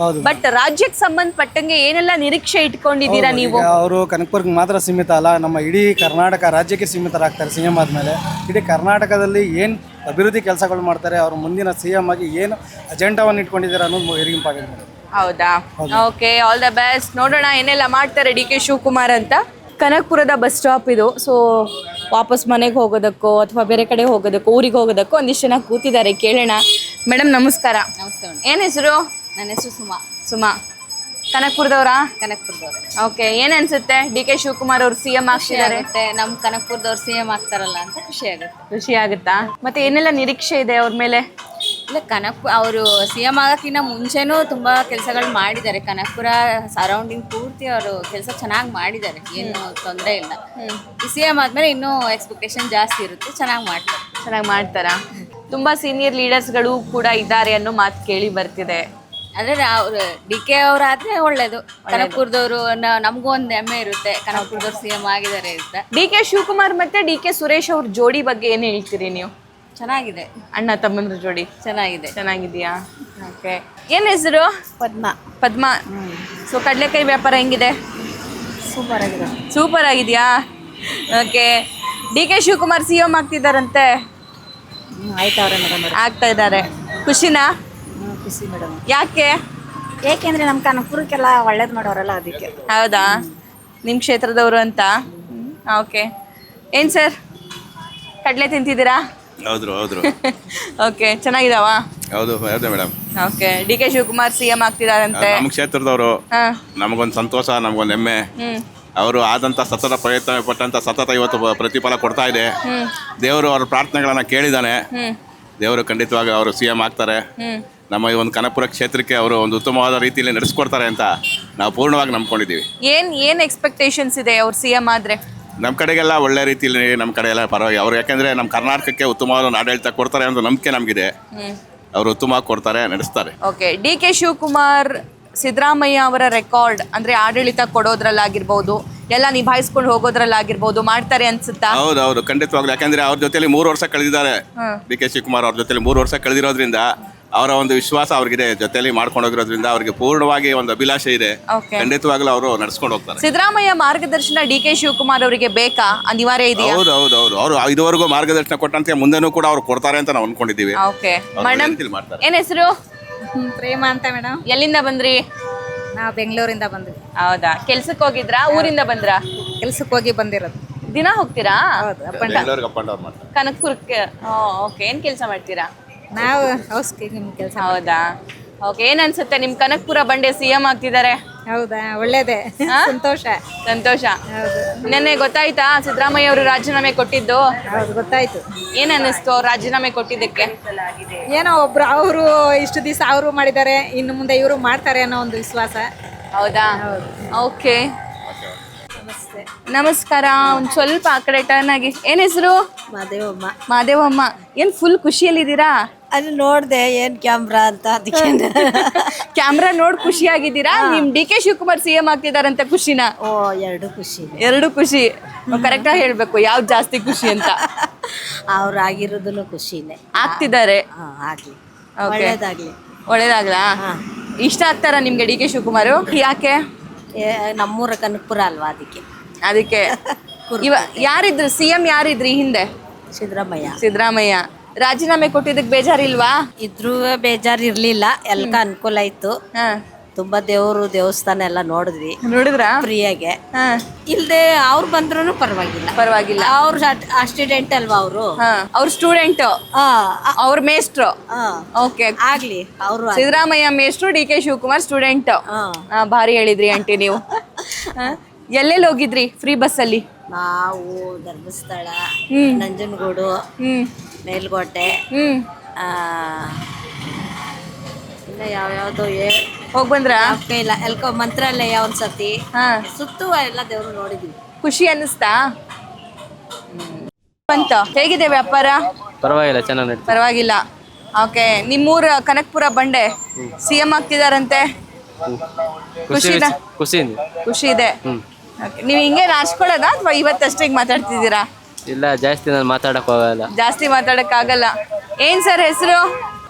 ಬಟ್ ರಾಜ್ಯಕ್ಕೆ ಸಂಬಂಧಪಟ್ಟಂಗೆ ಏನೆಲ್ಲ ನಿರೀಕ್ಷೆ ಇಟ್ಕೊಂಡಿದ್ದೀರಾ ನೀವು? ಅವರು ಕನಕಪುರಕ್ಕೆ ಮಾತ್ರ ಸೀಮಿತ ಅಲ್ಲ, ನಮ್ಮ ಇಡೀ ಕರ್ನಾಟಕ ರಾಜ್ಯಕ್ಕೆ ಸೀಮಿತರಾಗ್ತಾರೆ CM ಆದಮೇಲೆ. ಇಡೀ ಕರ್ನಾಟಕದಲ್ಲಿ ಏನು ಅಭಿವೃದ್ಧಿ ಕೆಲಸಗಳು ಮಾಡ್ತಾರೆ, ಅವರು ಮುಂದಿನ CM ಆಗಿ ಏನು ಅಜೆಂಡಾವನ್ನು ಇಟ್ಕೊಂಡಿದ್ದಾರೆ ಅನ್ನೋದು ವೆರಿ ಇಂಪಾರ್ಟೆಂಟ್. ಹೌದಾ? Okay, all the best. ನೋಡೋಣ ಏನೆಲ್ಲ ಮಾಡ್ತಾರೆ DK ಶಿವಕುಮಾರ್ ಅಂತ. ಕನಕಪುರದ ಬಸ್ ಸ್ಟಾಪ್ ಇದು. ಸೊ ವಾಪಸ್ ಮನೆಗೆ ಹೋಗೋದಕ್ಕೋ ಅಥವಾ ಬೇರೆ ಕಡೆ ಹೋಗೋದಕ್ಕೋ, ಊರಿಗೆ ಹೋಗೋದಕ್ಕೋ ಒಂದಿಷ್ಟು ಜನ ಕೂತಿದ್ದಾರೆ. ಕೇಳೋಣ. ಮೇಡಮ್ ನಮಸ್ಕಾರ. ನಮಸ್ತೆ ಮೇಡಮ್. ಏನು ಹೆಸರು? ನನ್ನ ಹೆಸರು ಸುಮಾ. ಸುಮಾ. ಕನಕಪುರದವರಾ? ಕನಕಪುರದವ್ರು. ಓಕೆ, ಏನ್ ಅನ್ಸುತ್ತೆ DK ಶಿವಕುಮಾರ್ ಅವ್ರು CM ಆಗ್ತಿದ್ದಾರೆ? ಮತ್ತೆ ನಮ್ಮ ಕನಕಪುರದವ್ರು CM ಆಗ್ತಾರಲ್ಲ ಅಂತ ಖುಷಿ ಆಗುತ್ತೆ. ಖುಷಿ ಆಗುತ್ತಾ? ಮತ್ತೆ ಏನೆಲ್ಲ ನಿರೀಕ್ಷೆ ಇದೆ ಅವ್ರ ಮೇಲೆ? ಇಲ್ಲ, ಅವರು CM ಆಗೋಕ್ಕಿಂತ ಮುಂಚೆನೂ ತುಂಬ ಕೆಲಸಗಳು ಮಾಡಿದ್ದಾರೆ. ಕನಕಪುರ ಸರೌಂಡಿಂಗ್ ಪೂರ್ತಿ ಅವರು ಕೆಲಸ ಚೆನ್ನಾಗಿ ಮಾಡಿದ್ದಾರೆ, ಏನು ತೊಂದರೆ ಇಲ್ಲ. ಈ CM ಆದಮೇಲೆ ಇನ್ನೂ ಎಕ್ಸ್ಪೆಕ್ಟೇಷನ್ ಜಾಸ್ತಿ ಇರುತ್ತೆ, ಚೆನ್ನಾಗಿ ಮಾಡ್ತಾರಾ? ತುಂಬಾ ಸೀನಿಯರ್ ಲೀಡರ್ಸ್ಗಳು ಕೂಡ ಇದ್ದಾರೆ ಅನ್ನೋ ಮಾತು ಕೇಳಿ ಬರ್ತಿದೆ. ಅಂದರೆ ಅವ್ರು DK ಅವರಾದರೆ ಒಳ್ಳೇದು. ಕನಕಪುರದವರು ನಮಗೂ ಒಂದು ಹೆಮ್ಮೆ ಇರುತ್ತೆ, ಕನಕಪುರದವ್ರು CM ಆಗಿದ್ದಾರೆ ಅಂತ. DK ಶಿವಕುಮಾರ್ ಮತ್ತೆ DK ಸುರೇಶ್ ಅವ್ರ ಜೋಡಿ ಬಗ್ಗೆ ಏನು ಹೇಳ್ತೀರಿ ನೀವು? ಚೆನ್ನಾಗಿದೆ. ಅಣ್ಣ ತಮ್ಮಂದ್ರ ಜೋಡಿ ಚೆನ್ನಾಗಿದೆಯಾ? ಓಕೆ, ಏನು ಹೆಸರು? ಪದ್ಮ. ಸೊ ಕಡಲೆಕಾಯಿ ವ್ಯಾಪಾರ ಹೆಂಗಿದೆ? ಸೂಪರ್ ಆಗಿದೆಯಾ? ಓಕೆ, DK ಶಿವಕುಮಾರ್ CM ಆಗ್ತಿದ್ದಾರಂತೆ. ಆಯ್ತವ್ರೆ ಮೇಡಮ್. ಆಗ್ತಾ ಇದ್ದಾರೆ. ಖುಷಿನಾ? ಖುಷಿ ಮೇಡಮ್. ಯಾಕೆಂದ್ರೆ ನಮ್ಮ ಕನಕಪುರಕ್ಕೆಲ್ಲ ಒಳ್ಳೇದು ಮಾಡೋರಲ್ಲ, ಅದಕ್ಕೆ. ಹೌದಾ? ನಿಮ್ಮ ಕ್ಷೇತ್ರದವರು ಅಂತ. ಓಕೆ, ಏನು ಸರ್ ಕಡಲೆ ತಿಂತಿದ್ದೀರಾ? ಹೌದು ಓಕೆ, ಚೆನ್ನಾಗಿದಾವ? ಹೌದು madam. Okay, DK Shivakumar CM ಆಗ್ತಿದಾರಂತೆ. ನಮ್ಮ ಕ್ಷೇತ್ರದವರು, ನಮಗೊಂದು ಸಂತೋಷ, ನಮಗೊಂದು ಹೆಮ್ಮೆ. ಅವರು ಆದಂಥ ಸತತ ಪ್ರಯತ್ನ ಪಟ್ಟಂಥ ಸತತ ಇವತ್ತು ಪ್ರತಿಫಲ ಕೊಡ್ತಾ ಇದೆ. ದೇವರು ಅವ್ರ ಪ್ರಾರ್ಥನೆಗಳನ್ನು ಕೇಳಿದ್ದಾನೆ. ದೇವರು ಖಂಡಿತವಾಗಿ ಅವರು CM ಆಗ್ತಾರೆ. ನಮ್ಮ ಈ ಒಂದು ಕನಕಪುರ ಕ್ಷೇತ್ರಕ್ಕೆ ಅವರು ಒಂದು ಉತ್ತಮವಾದ ರೀತಿಯಲ್ಲಿ ನಡೆಸ್ಕೊಡ್ತಾರೆ ಅಂತ ನಾವು ಪೂರ್ಣವಾಗಿ ನಂಬ್ಕೊಂಡಿದ್ದೀವಿ. ಏನು ಎಕ್ಸ್ಪೆಕ್ಟೇಷನ್ಸ್ ಇದೆ ಅವ್ರು CM ಆದರೆ? ನಮ್ಮ ಕಡೆಗೆಲ್ಲ ಒಳ್ಳೆ ರೀತಿಯಲ್ಲಿ ನಮ್ಮ ಕಡೆ ಎಲ್ಲ ಪರವಾಗಿ ಅವರು, ಯಾಕೆಂದರೆ ನಮ್ಮ ಕರ್ನಾಟಕಕ್ಕೆ ಉತ್ತಮವಾದ ಒಂದು ಆಡಳಿತ ಕೊಡ್ತಾರೆ ಅನ್ನೋ ನಂಬಿಕೆ ನಮಗಿದೆ. ಅವರು ಉತ್ತಮವಾಗಿ ಕೊಡ್ತಾರೆ, ನಡೆಸ್ತಾರೆ. ಓಕೆ, DK ಶಿವಕುಮಾರ್ ಸಿದ್ದರಾಮಯ್ಯ ಅವರ ರೆಕಾರ್ಡ್ ಅಂದರೆ ಆಡಳಿತ ಕೊಡೋದ್ರಲ್ಲಾಗಿರ್ಬೋದು, ಎಲ್ಲ ನಿಭಾಯಿಸ್ಕೊಂಡು ಹೋಗೋದ್ರಲ್ಲಾಗಿರ್ಬೋದು ಮಾಡ್ತಾರೆ ಅನ್ಸುತ್ತಾ? ಹೌದು ಖಂಡಿತವಾಗ್ಲು. ಯಾಕಂದರೆ ಅವ್ರ ಜೊತೆಲಿ 3 ವರ್ಷ ಕಳೆದಿದ್ದಾರೆ. DK ಶಿವಕುಮಾರ್ ಅವ್ರ ಜೊತೆಲಿ 3 ವರ್ಷ ಕಳೆದಿರೋದ್ರಿಂದ ಅವರ ಒಂದು ವಿಶ್ವಾಸ ಅವ್ರಿಗಿದೆ. ಜೊತೆಲಿ ಮಾಡ್ಕೊಂಡು ಹೋಗಿರೋದ್ರಿಂದ ಅವ್ರಿಗೆ ಪೂರ್ಣವಾಗಿ ಒಂದು ಅಭಿಲಾಷೆ ಇದೆ. ಖಂಡಿತವಾಗ್ಲೂ ಅವರು ನಡೆಸ್ಕೊಂಡು ಹೋಗ್ತಾರೆ. ಸಿದ್ದರಾಮಯ್ಯ ಮಾರ್ಗದರ್ಶನ DK ಶಿವಕುಮಾರ್ ಅವರಿಗೆ ಬೇಕಾ? ಅನಿವಾರ್ಯ ಇದೆಯಾ? ಹೌದು ಅವರು ಇದುವರೆಗೂ ಮಾರ್ಗದರ್ಶನ ಕೊಟ್ಟಂತೆ ಮುಂದೆನೂ ಕೂಡ ಅವ್ರು ಕೊಡ್ತಾರೆ ಅಂತ ನಾವು ಅನ್ಕೊಂಡಿದ್ದೀವಿ. ಓಕೆ ಮೇಡಮ್, ಏನ್ ಹೆಸರು? ಪ್ರೇಮ ಅಂತ ಮೇಡಮ್. ಎಲ್ಲಿಂದ ಬಂದ್ರಿ? ನಾವು ಬೆಂಗಳೂರಿಂದ ಬಂದ್ವಿ. ಹೌದಾ? ಕೆಲ್ಸಕ್ಕೆ ಹೋಗಿದ್ರಾ? ಊರಿಂದ ಬಂದ್ರಾ? ಕೆಲ್ಸಕ್ಕೆ ಹೋಗಿ ಬಂದಿರೋದು. ದಿನ ಹೋಗ್ತೀರಾ? ಮಾಡ್ತಾರೆ ಕನಕಪುರಕ್ಕೆ. ಓಕೆ, ಏನ್ ಕೆಲಸ ಮಾಡ್ತೀರಾ? ನಾವು ಹೌಸ್ ಕೀಪಿಂಗ್ ಕೆಲಸ. ಹೌದಾ? ಓಕೆ, ಏನ್ ಅನ್ಸುತ್ತೆ ನಿಮ್ ಕನಕಪುರ ಬಂಡೆ CM ಆಗ್ತಿದ್ದಾರೆ? ಹೌದಾ? ಒಳ್ಳೇದೇ, ಸಂತೋಷ. ನೆನ್ನೆ ಗೊತ್ತಾಯ್ತಾ ಸಿದ್ದರಾಮಯ್ಯ ಅವರು ರಾಜೀನಾಮೆ ಕೊಟ್ಟಿದ್ದು? ಹೌದು, ಗೊತ್ತಾಯ್ತು. ಏನ್ ಅನ್ನಿಸ್ತು ರಾಜೀನಾಮೆ ಕೊಟ್ಟಿದ್ದಕ್ಕೆ? ಏನೋ ಒಬ್ರು ಅವರು ಇಷ್ಟು ದಿವಸ ಅವರು ಮಾಡಿದ್ದಾರೆ, ಇನ್ನು ಮುಂದೆ ಇವರು ಮಾಡ್ತಾರೆ ಅನ್ನೋ ಒಂದು ವಿಶ್ವಾಸ. ಹೌದಾ? ಓಕೆ, ನಮಸ್ಕಾರ. ಒಂದು ಸ್ವಲ್ಪ ಆ ಕಡೆ ಟರ್ನ್ ಆಗಿ. ಏನ್ ಹೆಸರು? ಮಾದೇವಮ್ಮ. ಏನ್ ಫುಲ್ ಖುಷಿಯಲ್ಲಿದ್ದೀರಾ? ಅಲ್ಲಿ ನೋಡ್ದೆ ಏನ್ ಕ್ಯಾಮ್ರಾ ಅಂತ, ಅದಕ್ಕೆ ಕ್ಯಾಮ್ರಾ ನೋಡಿ ಖುಷಿಯಾಗಿದ್ದೀರಾ? ನಿಮ್ DK ಶಿವಕುಮಾರ್ CM ಆಗ್ತಿದಾರಂತ ಖುಷಿನಾ? ಎರಡು ಖುಷಿ. ಕರೆಕ್ಟಾಗಿ ಹೇಳ್ಬೇಕು, ಯಾವ್ದು ಜಾಸ್ತಿ ಖುಷಿ ಅಂತ. ಅವ್ರು ಆಗಿರೋದನ್ನು ಖುಷಿನೇ. ಆಗ್ತಿದ್ದಾರೆ. ಆಗ್ಲಿ, ಒಳ್ಳೇದಾಗ್ಲಾ? ಇಷ್ಟ ಆಗ್ತಾರ ನಿಮ್ಗೆ DK ಶಿವಕುಮಾರ್? ಯಾಕೆ? ನಮ್ಮೂರ ಕನಕಪುರ ಅಲ್ವಾ, ಅದಕ್ಕೆ. ಯಾರಿದ್ರು CM? ಯಾರಿದ್ರಿ ಹಿಂದೆ? ಸಿದ್ದರಾಮಯ್ಯ. ರಾಜೀನಾಮೆ ಕೊಟ್ಟಿದ್ದಕ್ಕೆ ಬೇಜಾರಿಲ್ವಾ? ಇದ್ರೂ ಬೇಜಾರು ಇರ್ಲಿಲ್ಲ, ಎಲ್ಕ ಅನುಕೂಲ ಇತ್ತು. ತುಂಬಾ ದೇವಸ್ಥಾನ ಎಲ್ಲ ನೋಡಿದ್ರಾ ಫ್ರೀಯಾಗೆ? ಇಲ್ದೆ ಅವ್ರು ಬಂದ್ರು ಪರವಾಗಿಲ್ಲ. ಅವ್ರು ಸ್ಟೂಡೆಂಟ್ ಅಲ್ವಾ? ಅವ್ರ ಸ್ಟೂಡೆಂಟ್, ಅವ್ರ ಮೇಸ್ಟ್ರು. ಓಕೆ, ಆಗ್ಲಿ. ಅವರು ಸಿದ್ದರಾಮಯ್ಯ ಮೇಸ್ಟ್ರು, DK ಶಿವಕುಮಾರ್ ಸ್ಟೂಡೆಂಟ್. ಭಾರಿ ಹೇಳಿದ್ರಿ ಆಂಟಿ ನೀವು. ಎಲ್ಲೆಲ್ಲಿ ಹೋಗಿದ್ರಿ ಫ್ರೀ ಬಸ್ಸಲ್ಲಿ? ನಾವು ಧರ್ಮಸ್ಥಳ, ನಂಜನಗೂಡು, ಮೇಲ್ಕೋಟೆ, ಇನ್ನ ಯಾವ್ಯಾವ್ದು ಹೋಗಿ ಬಂದ್ರ? ಇಲ್ಲ, ಎಲ್ಕೋ ಮಂತ್ರಾಲಯ ಒಂದ್ಸತಿ ಸುತ್ತು ಎಲ್ಲ ದೇವ್ರು ನೋಡಿದ್ವಿ. ಖುಷಿ ಅನ್ನಿಸ್ತಾ? ಅಂತ ಹೇಗಿದೆ ವ್ಯಾಪಾರ? ಪರವಾಗಿಲ್ಲ, ಚೆನ್ನಾಗಿ. ಪರವಾಗಿಲ್ಲ. ಓಕೆ, ನಿಮ್ಮೂರ ಕನಕಪುರ ಬಂಡೆ CM ಆಗ್ತಿದಾರಂತೆ. ಖುಷಿ ಇದೆ. ನೀವು ಹಿಂಗೆ ನಾಚ್ಕೊಳ್ಳೋದಾ ಅಥವಾ ಇವತ್ತಷ್ಟೇ ಮಾತಾಡ್ತಿದ್ದೀರಾ? ಇಲ್ಲ, ಜಾಸ್ತಿ ನಾನು ಮಾತಾಡಕ್ ಹೋಗಲ್ಲ. ಜಾಸ್ತಿ ಮಾತಾಡಕ್ ಆಗಲ್ಲ. ಏನ್ ಸರ್ ಹೆಸರು?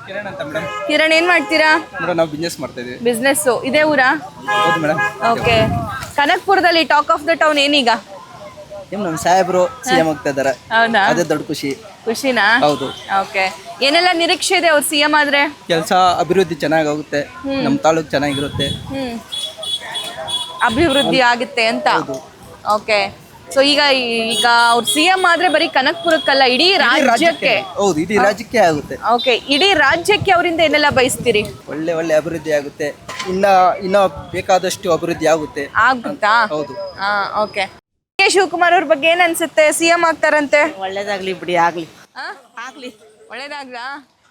ಕಿರಣ್ ಅಂತ ಮೇಡಮ್. ಕಿರಣ್ ಏನ್ ಮಾಡ್ತೀರಾ? ಮೇಡಮ್ ನಾವು ಬಿಸ್ನೆಸ್ ಮಾಡ್ತಾ ಇದೀವಿ. ಬಿಸ್ನೆಸ್ ಇದೇ ಊರಾ? ಹೌದು ಮೇಡಮ್. ಓಕೆ. ಕನಕ್ಪುರದಲ್ಲಿ ಟಾಕ್ ಆಫ್ ದ ಟೌನ್ ಏನೀಗ? ನಮ್ಮ ಸಾಹೇಬ್ರು ಸಿಎಂ ಆಗ್ತಾ ಇದಾರೆ. ಹೌದಾ? ಅದೇ ದೊಡ್ಡ ಖುಷಿ. ಖುಷಿನಾ? ಹೌದು. ಓಕೆ. ಏನೆಲ್ಲ ನಿರೀಕ್ಷೆ ಇದೆ ಅವ್ರು ಸಿಎಂ ಆದ್ರೆ? ಕೆಲಸ ಅಭಿವೃದ್ಧಿ ಚೆನ್ನಾಗಾಗುತ್ತೆ, ನಮ್ಮ ತಾಲೂಕು ಚೆನ್ನಾಗಿರುತ್ತೆ. ಅಭಿವೃದ್ಧಿ ಆಗುತ್ತೆ ಅಂತ. ಓಕೆ. ಸೊ ಈಗ ಅವ್ರು ಸಿಎಂ ಆದ್ರೆ ಬರೀ ಕನಕ್ಪುರಕ್ಕಲ್ಲ, ಇಡೀ ರಾಜ್ಯಕ್ಕೆ. ಹೌದು, ಇಡೀ ರಾಜ್ಯಕ್ಕೆ ಆಗುತ್ತೆ. ಓಕೆ. ಇಡೀ ರಾಜ್ಯಕ್ಕೆ ಅವರಿಂದ ಏನೆಲ್ಲ ಬಯಸ್ತೀರಿ? ಒಳ್ಳೆ ಅಭಿವೃದ್ಧಿ ಆಗುತ್ತೆ. ಇನ್ನ ಬೇಕಾದಷ್ಟು ಅಭಿವೃದ್ಧಿ ಆಗುತ್ತೆ. ಆಗುತ್ತಾ? ಹೌದು. ಓಕೆ. ಕೆ ಶಿವಕುಮಾರ್ ಅವ್ರ ಬಗ್ಗೆ ಏನ್ ಅನ್ಸುತ್ತೆ? ಸಿಎಂ ಆಗ್ತಾರಂತೆ. ಒಳ್ಳೇದಾಗ್ಲಿ ಬಿಡಿ, ಆಗ್ಲಿ. ಆಗ್ಲಿ. ಒಳ್ಳೇದಾಗ್ಲಾ?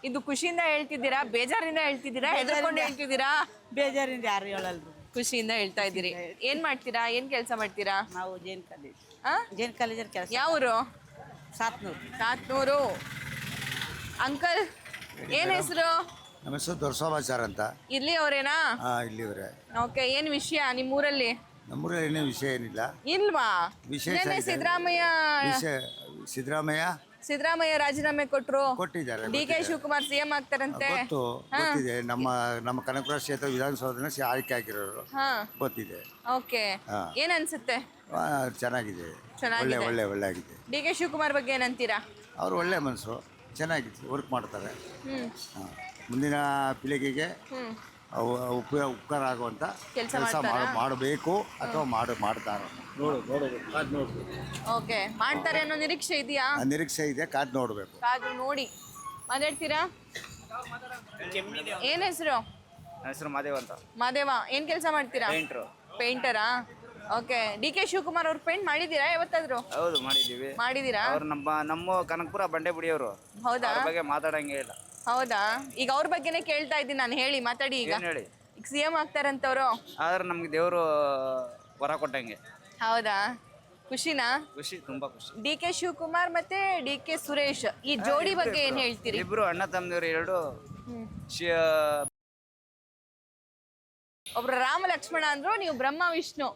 ಇದು ಖುಷಿಯಿಂದ ಹೇಳ್ತಿದ್ದೀರಾ, ಬೇಜಾರಿಂದ ಹೇಳ್ತಿದ್ದೀರಾ, ಹೆದರ್ಕೊಂಡು ಹೇಳ್ತಿದ್ದೀರಾ? ಬೇಜಾರಿಂದ ಯಾರು ಹೇಳಲ್ರು, ಖುಷಿಯಿಂದ ಹೇಳ್ತಾ ಇದ್ದೀರಿ. ಏನ್ ಮಾಡ್ತೀರಾ? ಏನ್ ಕೆಲಸ ಮಾಡ್ತೀರಾ? ನಾವು ಜೈನ್ ಕಾಲೇಜ್ ಕೆಲಸ. ಯಾವೂರು? ಸಾತ್ನೂರು. ಅಂಕಲ್ ಏನ್ ಹೆಸರು? ನಮ್ಮ ಹೆಸರು ದೊರಸೋಮಾಚಾರ್ ಅಂತ. ಇಲ್ಲಿ ಅವರೇನಾ? ಇಲ್ಲಿವ್ರೆ. ಓಕೆ. ಏನ್ ವಿಷಯ ನಿಮ್ಮೂರಲ್ಲಿ? ನಮ್ಮೂರಲ್ಲಿ ಏನೇ ವಿಷಯ ಏನಿಲ್ಲ. ಇಲ್ವಾ? ವಿಶೇಷ ಸಿದ್ದರಾಮಯ್ಯ ರಾಜೀನಾಮೆ ಕೊಟ್ಟಿದ್ದಾರೆ. ಡಿ ಕೆ ಶಿವಕುಮಾರ್ ಸಿಎಂ ಆಗ್ತಾರಂತೆ. ಗೊತ್ತಿದೆ. ನಮ್ಮ ಕನಕಪುರ ಕ್ಷೇತ್ರ ವಿಧಾನಸೌಧದಲ್ಲಿ ಆಯ್ಕೆ ಆಗಿರೋರು. ಗೊತ್ತಿದೆ. ಓಕೆ. ಏನ್ ಅನ್ಸುತ್ತೆ? ಚೆನ್ನಾಗಿದೆ. ಚೆನ್ನಾಗಿದೆ. ಒಳ್ಳೆ ಆಗಿದೆ. ಡಿ ಕೆ ಶಿವಕುಮಾರ್ ಬಗ್ಗೆ ಏನಂತೀರಾ? ಅವರು ಒಳ್ಳೆ ಮನಸ್ಸು, ಚೆನ್ನಾಗಿದೆ, ವರ್ಕ್ ಮಾಡ್ತಾರೆ. ಮುಂದಿನ ಪೀಳಿಗೆಗೆ ಉಪಕಾರ ಆಗುವಂತ ಕೆಲಸ ಮಾಡಬೇಕು ಅಥವಾ ಮಾಡ್ತಾರೆ. ಓಕೆ. ಮಾಡ್ತಾರೆ ಅನ್ನೋ ನಿರೀಕ್ಷೆ ಇದೆಯಾ? ನಿರೀಕ್ಷೆ ಇದೆ, ಕಾದ್ ನೋಡ್ಬೇಕು. ಕಾದು ನೋಡಿ. ಮಾತಾಡ್ತೀರಾ? ಏನ್ ಹೆಸರು? ಹೆಸರು ಮಾದೇವ್ ಅಂತ. ಮಾದೇವ. ಏನ್ ಕೆಲಸ ಮಾಡ್ತೀರಾ? ಪೇಂಟರಾ? ಓಕೆ. ಡಿ ಕೆ ಶಿವಕುಮಾರ್ ಅವ್ರು ಪೇಂಟ್ ಮಾಡಿದೀರಾ ಯಾವತ್ತಾದ್ರು? ಹೌದು, ಮಾಡಿದೀರಾ? ಅವ್ರು ನಮ್ಮ ಕನಕಪುರ ಬಂಡೆಬುಡಿಯವರು. ಹೌದಾ? ಬಗ್ಗೆ ಮಾತಾಡಂಗೆ ಇಲ್ಲ. ಹೌದಾ? ಈಗ ಅವ್ರ ಬಗ್ಗೆನೇ ಕೇಳ್ತಾ ಇದ್ದೀನಿ ನಾನು. ಹೇಳಿ, ಮಾತಾಡಿ. ಈಗ ಈಗ ಸಿಎಂ ಆಗ್ತಾರಂತವ್ರು. ಆದ್ರೆ ನಮ್ಗೆ ದೇವರು ವರ ಕೊಟ್ಟಂಗೆ. ಹೌದಾ? ಖುಷಿನಾ? ಖುಷಿ, ತುಂಬಾ ಖುಷಿ. ಡಿ ಕೆ ಶಿವಕುಮಾರ್ ಮತ್ತೆ ಡಿ ಕೆ ಸುರೇಶ್ ಈ ಜೋಡಿ ಬಗ್ಗೆ ಏನ್ ಹೇಳ್ತೀರಿ? ಇಬ್ರು ಅಣ್ಣ ತಮ್ಮದಿರು ಎರಡು. ಒಬ್ರು ರಾಮ ಲಕ್ಷ್ಮಣ ಅಂದ್ರು, ನೀವು ಬ್ರಹ್ಮ ವಿಷ್ಣು.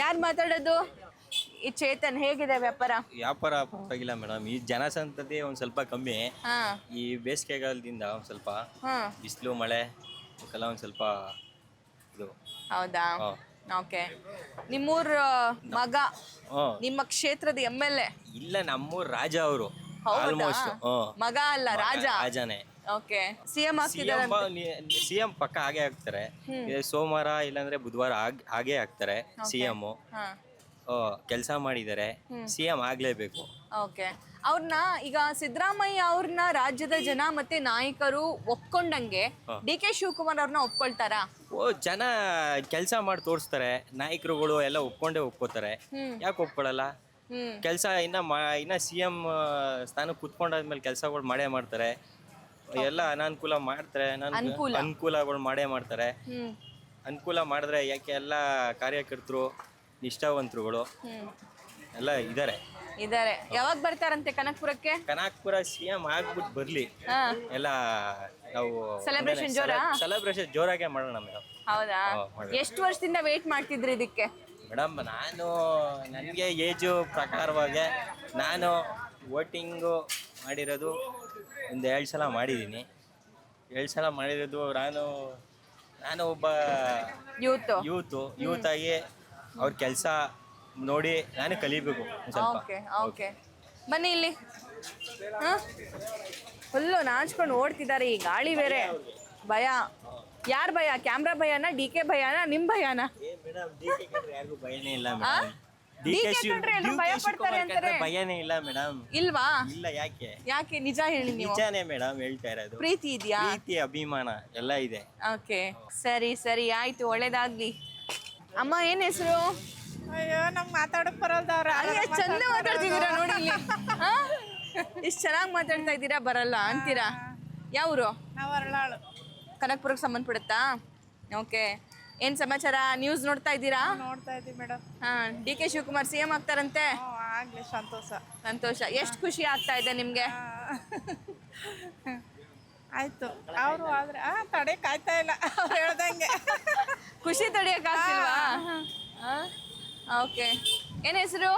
ಯಾರು ಮಾತಾಡೋದು? ಈ ಚೇತನ್, ಹೇಗಿದೆ ವ್ಯಾಪಾರ? ವ್ಯಾಪಾರ ಪರವಾಗಿಲ್ಲ ಮೇಡಮ್. ಈ ಜನಸಂತತಿ ಒಂದ್ ಸ್ವಲ್ಪ ಕಮ್ಮಿ. ಈ ಬೇಸಿಗೆಗಾಲದಿಂದ ಒಂದ್ ಸ್ವಲ್ಪ ಬಿಸಿಲು ಮಳೆ ಎಲ್ಲ ಒಂದ್ ಸ್ವಲ್ಪ ಇದು. ಹೌದಾ? ಓಕೆ. ನಿಮ್ಮೂರ್ ಮಗ ನಿಮ್ಮ ಕ್ಷೇತ್ರದ MLA? ಇಲ್ಲ, ನಮ್ಮೂರ್ ರಾಜ ಅವರು. ಆಲ್ಮೋಸ್ಟ್ ಮಗ ಅಲ್ಲ, ರಾಜನೇ. ಓಕೆ. ಸಿಎಂ ಆಗ್ತಿದ್ದಾರೆ. ಸಿಎಂ ಪಕ್ಕ ಹಾಗೆ ಆಗ್ತಾರೆ. ಸೋಮವಾರ ಇಲ್ಲಾಂದ್ರೆ ಬುಧವಾರ ಹಾಗೆ ಆಗ್ತಾರೆ ಸಿಎಂ. ಕೆಲಸ ಮಾಡಿದ್ದಾರೆ, ಸಿಎಂ ಆಗ್ಲೇಬೇಕು. ಓಕೆ. ಅವ್ರನ್ನ ಈಗ ಸಿದ್ದರಾಮಯ್ಯ ಅವ್ರನ್ನ ರಾಜ್ಯದ ಜನ ಮತ್ತೆ ನಾಯಕರು ಒಪ್ಕೊಂಡಂಗೆ ಡಿ ಕೆ ಶಿವಕುಮಾರ್ ಅವ್ರನ್ನ ಒಪ್ಕೊಳ್ತಾರಾ? ಜನ ಕೆಲಸ ಮಾಡಿ ತೋರಿಸ್ತಾರೆ, ನಾಯಕರುಗಳು ಎಲ್ಲ ಒಪ್ಕೋತಾರೆ. ಯಾಕೆ ಒಪ್ಕೊಳ್ಳಲ್ಲ? ಕೆಲಸ ಇನ್ನ ಸಿಎಂ ಸ್ಥಾನ ಕುತ್ಕೊಂಡಾದ್ಮೇಲೆ ಕೆಲಸಗಳು ಮಾಡೇ ಮಾಡ್ತಾರೆ. ಎಲ್ಲ ಅನಾನುಕೂಲ ಮಾಡ್ತಾರೆ, ಅನುಕೂಲಗಳು ಮಾಡೇ ಮಾಡ್ತಾರೆ. ಅನುಕೂಲ ಮಾಡಿದ್ರೆ ಯಾಕೆ ಎಲ್ಲ ಕಾರ್ಯಕರ್ತರು ನಿಷ್ಠಾವಂತರುಗಳು ಎಲ್ಲ ಇದ್ದಾರೆ. ಯಾವಾಗ ಬರ್ತಾರಂತೆ ಕನಕಪುರಕ್ಕೆ? ಕನಕಪುರ ಸಿಎಂ ಆಗ್ಬಿಟ್ಟು ಬರ್ಲಿ, ಎಲ್ಲ ನಾವು ಸೆಲೆಬ್ರೇಷನ್ ಜೋರಾಗೆ ಮಾಡೋಣ ಮೇಡಮ್. ಹೌದಾ? ಎಷ್ಟು ವರ್ಷದಿಂದ ವೇಟ್ ಮಾಡ್ತಿದ್ರಿ ಇದಕ್ಕೆ? ಮೇಡಮ್, ನನಗೆ ಏಜು ಪ್ರಕಾರವಾಗಿ ನಾನು ವೋಟಿಂಗು ಮಾಡಿರೋದು ಒಂದು 2 ಸಲ ಮಾಡಿದ್ದೀನಿ. 2 ಸಲ ಮಾಡಿರೋದು ನಾನು ಒಬ್ಬ ಯೂತ್ ಆಗಿ ಅವ್ರ ಕೆಲಸ ನೋಡಿ ನಾನು ಕಲಿಬೇಕು ಸ್ವಲ್ಪ. ಓಕೆ. ಬನ್ನಿ ಇಲ್ಲಿ. ಫುಲ್ಲು ನಾಚ್ಕೊಂಡು ಓಡ್ತಿದ್ದಾರೆ. ಈ ಗಾಳಿ ಬೇರೆ. ಭಯ. ಯಾರ ಭಯ? ಕ್ಯಾಮ್ರಾ ಭಯನ, ಡಿ ಕೆ ಭಯನ, ನಿಮ್ ಭಯನ? ಯಾರಿಗೂ ಭಯನೇ ಇಲ್ಲ ಮೇಡಮ್. ಭಯ ಪಡ್ತಾರೆ ಅಂತಾರೆ. ಭಯನೇ ಇಲ್ಲ ಮೇಡಮ್. ಇಲ್ವಾ? ಇಲ್ಲ. ಯಾಕೆ? ನಿಜ ಹೇಳಿ. ನೀವು ನಿಜಾನೇ ಮೇಡಮ್ ಹೇಳ್ತಾ ಇರೋದು. ಪ್ರೀತಿ ಇದೆಯಾ? ಪ್ರೀತಿ, ಅಭಿಮಾನ ಎಲ್ಲ ಇದೆ. ಓಕೆ. ಸರಿ ಆಯ್ತು, ಒಳ್ಳೇದಾಗ್ಲಿ. ಅಮ್ಮ, ಏನ್ ಹೆಸರು? ಅಯ್ಯೋ, ನಮ್ಗೆ ಮಾತಾಡಕ್ ಬರಲ್ದವ್ರ. ಚಂದ ಮಾತಾಡ್ತಿದ್ದೀರಾ ನೋಡಿ ಇಲ್ಲಿ. ಇಷ್ಟು ಚೆನ್ನಾಗಿ ಮಾತಾಡ್ತಾ ಇದ್ದೀರಾ, ಬರಲ್ಲ ಅಂತೀರಾ? ಯಾವ್ರು? ನಾವು ಅರಳಾಳು. ಕನಕಪುರಕ್ಕೆ ಸಂಬಂಧಪಡುತ್ತಾ? ಓಕೆ. ಏನ್ ಸಮಾಚಾರ? ನ್ಯೂಸ್ ನೋಡ್ತಾ ಇದ್ದೀರಾ? ನೋಡ್ತಾ ಇದ್ದೀವಿ madam. D K Shivakumar CM ಆಗ್ತಾರಂತೆ. ಆಗ್ಲಿ, ಸಂತೋಷ. ಎಷ್ಟು ಖುಷಿ ಆಗ್ತಾ ಇದೆ ನಿಮ್ಗೆ? ಆಯ್ತು. ಅವರು ಆದ್ರೆ ತಡೆಯಕ್ ಆಯ್ತಾ ಇಲ್ಲ, ಅವ್ರು ಹೇಳ್ದಂಗೆ. ಖುಷಿ ತಡೆಯಕ್ ಆಗ್ತಿಲ್ವಾ? ಓಕೆ. ಏನ್ ಹೆಸರು?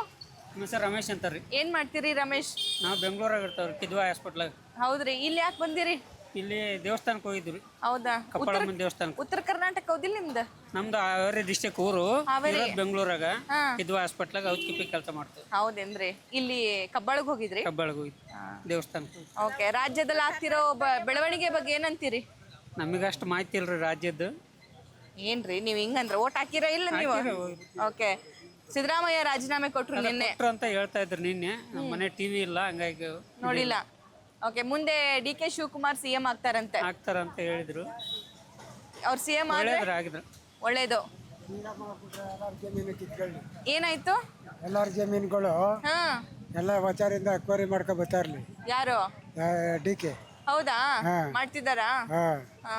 ಸರ್ ರಮೇಶ್ ಅಂತಾರ್ರಿ. ಏನ್ ಮಾಡ್ತೀರಿ ರಮೇಶ್? ನಾವು ಬೆಂಗಳೂರಾಗ ಇರ್ತಾವ್ರಿ, ಕಿದ್ವಾ ಹಾಸ್ಪಿಟ್ಲಾಗ. ಹೌದ್ರಿ. ಇಲ್ಲಿ ಯಾಕೆ ಬಂದಿರಿ? ಇಲ್ಲಿ ದೇವಸ್ಥಾನಕ್ಕೆ ಹೋಗಿದ್ರು. ಹೌದಾ? ಕಪ್ಪಳಮ್ಮನ ದೇವಸ್ಥಾನಕ್ಕೆ. ಉತ್ತರ ಕರ್ನಾಟಕ ಹೌದಿಲ್ಲ ನಿಮ್ದು? ನಮ್ದು ಹಾವೇರಿ ಡಿಸ್ಟಿಕ್ ಊರು. ಹಾವೇರಿ. ಬೆಂಗಳೂರಾಗ ಹಾ. ಇದ್ವಾ ಹಾಸ್ಪಿಟ್ಲಾಗ ಹೌಸ್ ಕೀಪಿಂಗ್ ಕೆಲಸ ಮಾಡ್ತೀವಿ. ಹೌದೇನ್ರಿ? ಇಲ್ಲಿ ಕಬ್ಬಾಳಗ್ ಹೋಗಿದ್ರಿ? ಕಬ್ಬಾಳಗ್ ಹೋಗಿದ್ವಿ ದೇವಸ್ಥಾನಕ್ಕೆ. ಓಕೆ, ರಾಜ್ಯದಲ್ಲಿ ಆಗ್ತಿರೋ ಬೆಳವಣಿಗೆ ಬಗ್ಗೆ ಏನಂತೀರಿ? ನಮಗೆ ಅಷ್ಟು ಮಾಹಿತಿ ಇಲ್ರಿ ರಾಜ್ಯದ್ದು. ಏನ್ರಿ ನೀವು ಹಿಂಗಂದ್ರೆ ಓಟ್ ಹಾಕಿರ ಇಲ್ಲ ನೀವು? ಓಕೆ, ಸಿದ್ದರಾಮಯ್ಯ ರಾಜೀನಾಮೆ ಕೊಟ್ರು ನಿನ್ನೆ ಅಂತ ಹೇಳ್ತಾ ಇದ್ರು ನಿನ್ನೆ. ನಮ್ಮ ಮನೆ ಟಿವಿ ಇಲ್ಲ, ಹಂಗಾಗಿ ನೋಡಿಲ್ಲ. ಓಕೆ, ಮುಂದೆ ಡಿ.ಕೆ. ಶಿವಕುಮಾರ್ ಸಿಎಂ ಆಗ್ತಾರಂತೆ ಹೇಳಿದ್ರು. ಅವ್ರು ಸಿಎಂ ಆಗಿದ್ರು ಒಳ್ಳೇದು. ಜಮೀನು ಕಿತ್ಕೊಳ್ಳಿ. ಏನಾಯ್ತು? ಎಲ್ಲಾರ ಜಮೀನುಗಳು ಹಾ, ಎಲ್ಲ ವಚಾರಿಂದ ಅಕ್ವೈರಿ ಮಾಡ್ಕೊ ಬರ್ತಾರ್ಲಿ. ಯಾರು? ಡಿ.ಕೆ. ಹೌದಾ? ಹಾ. ಮಾಡ್ತಿದ್ದಾರಾ? ಹಾ. ಹಾ,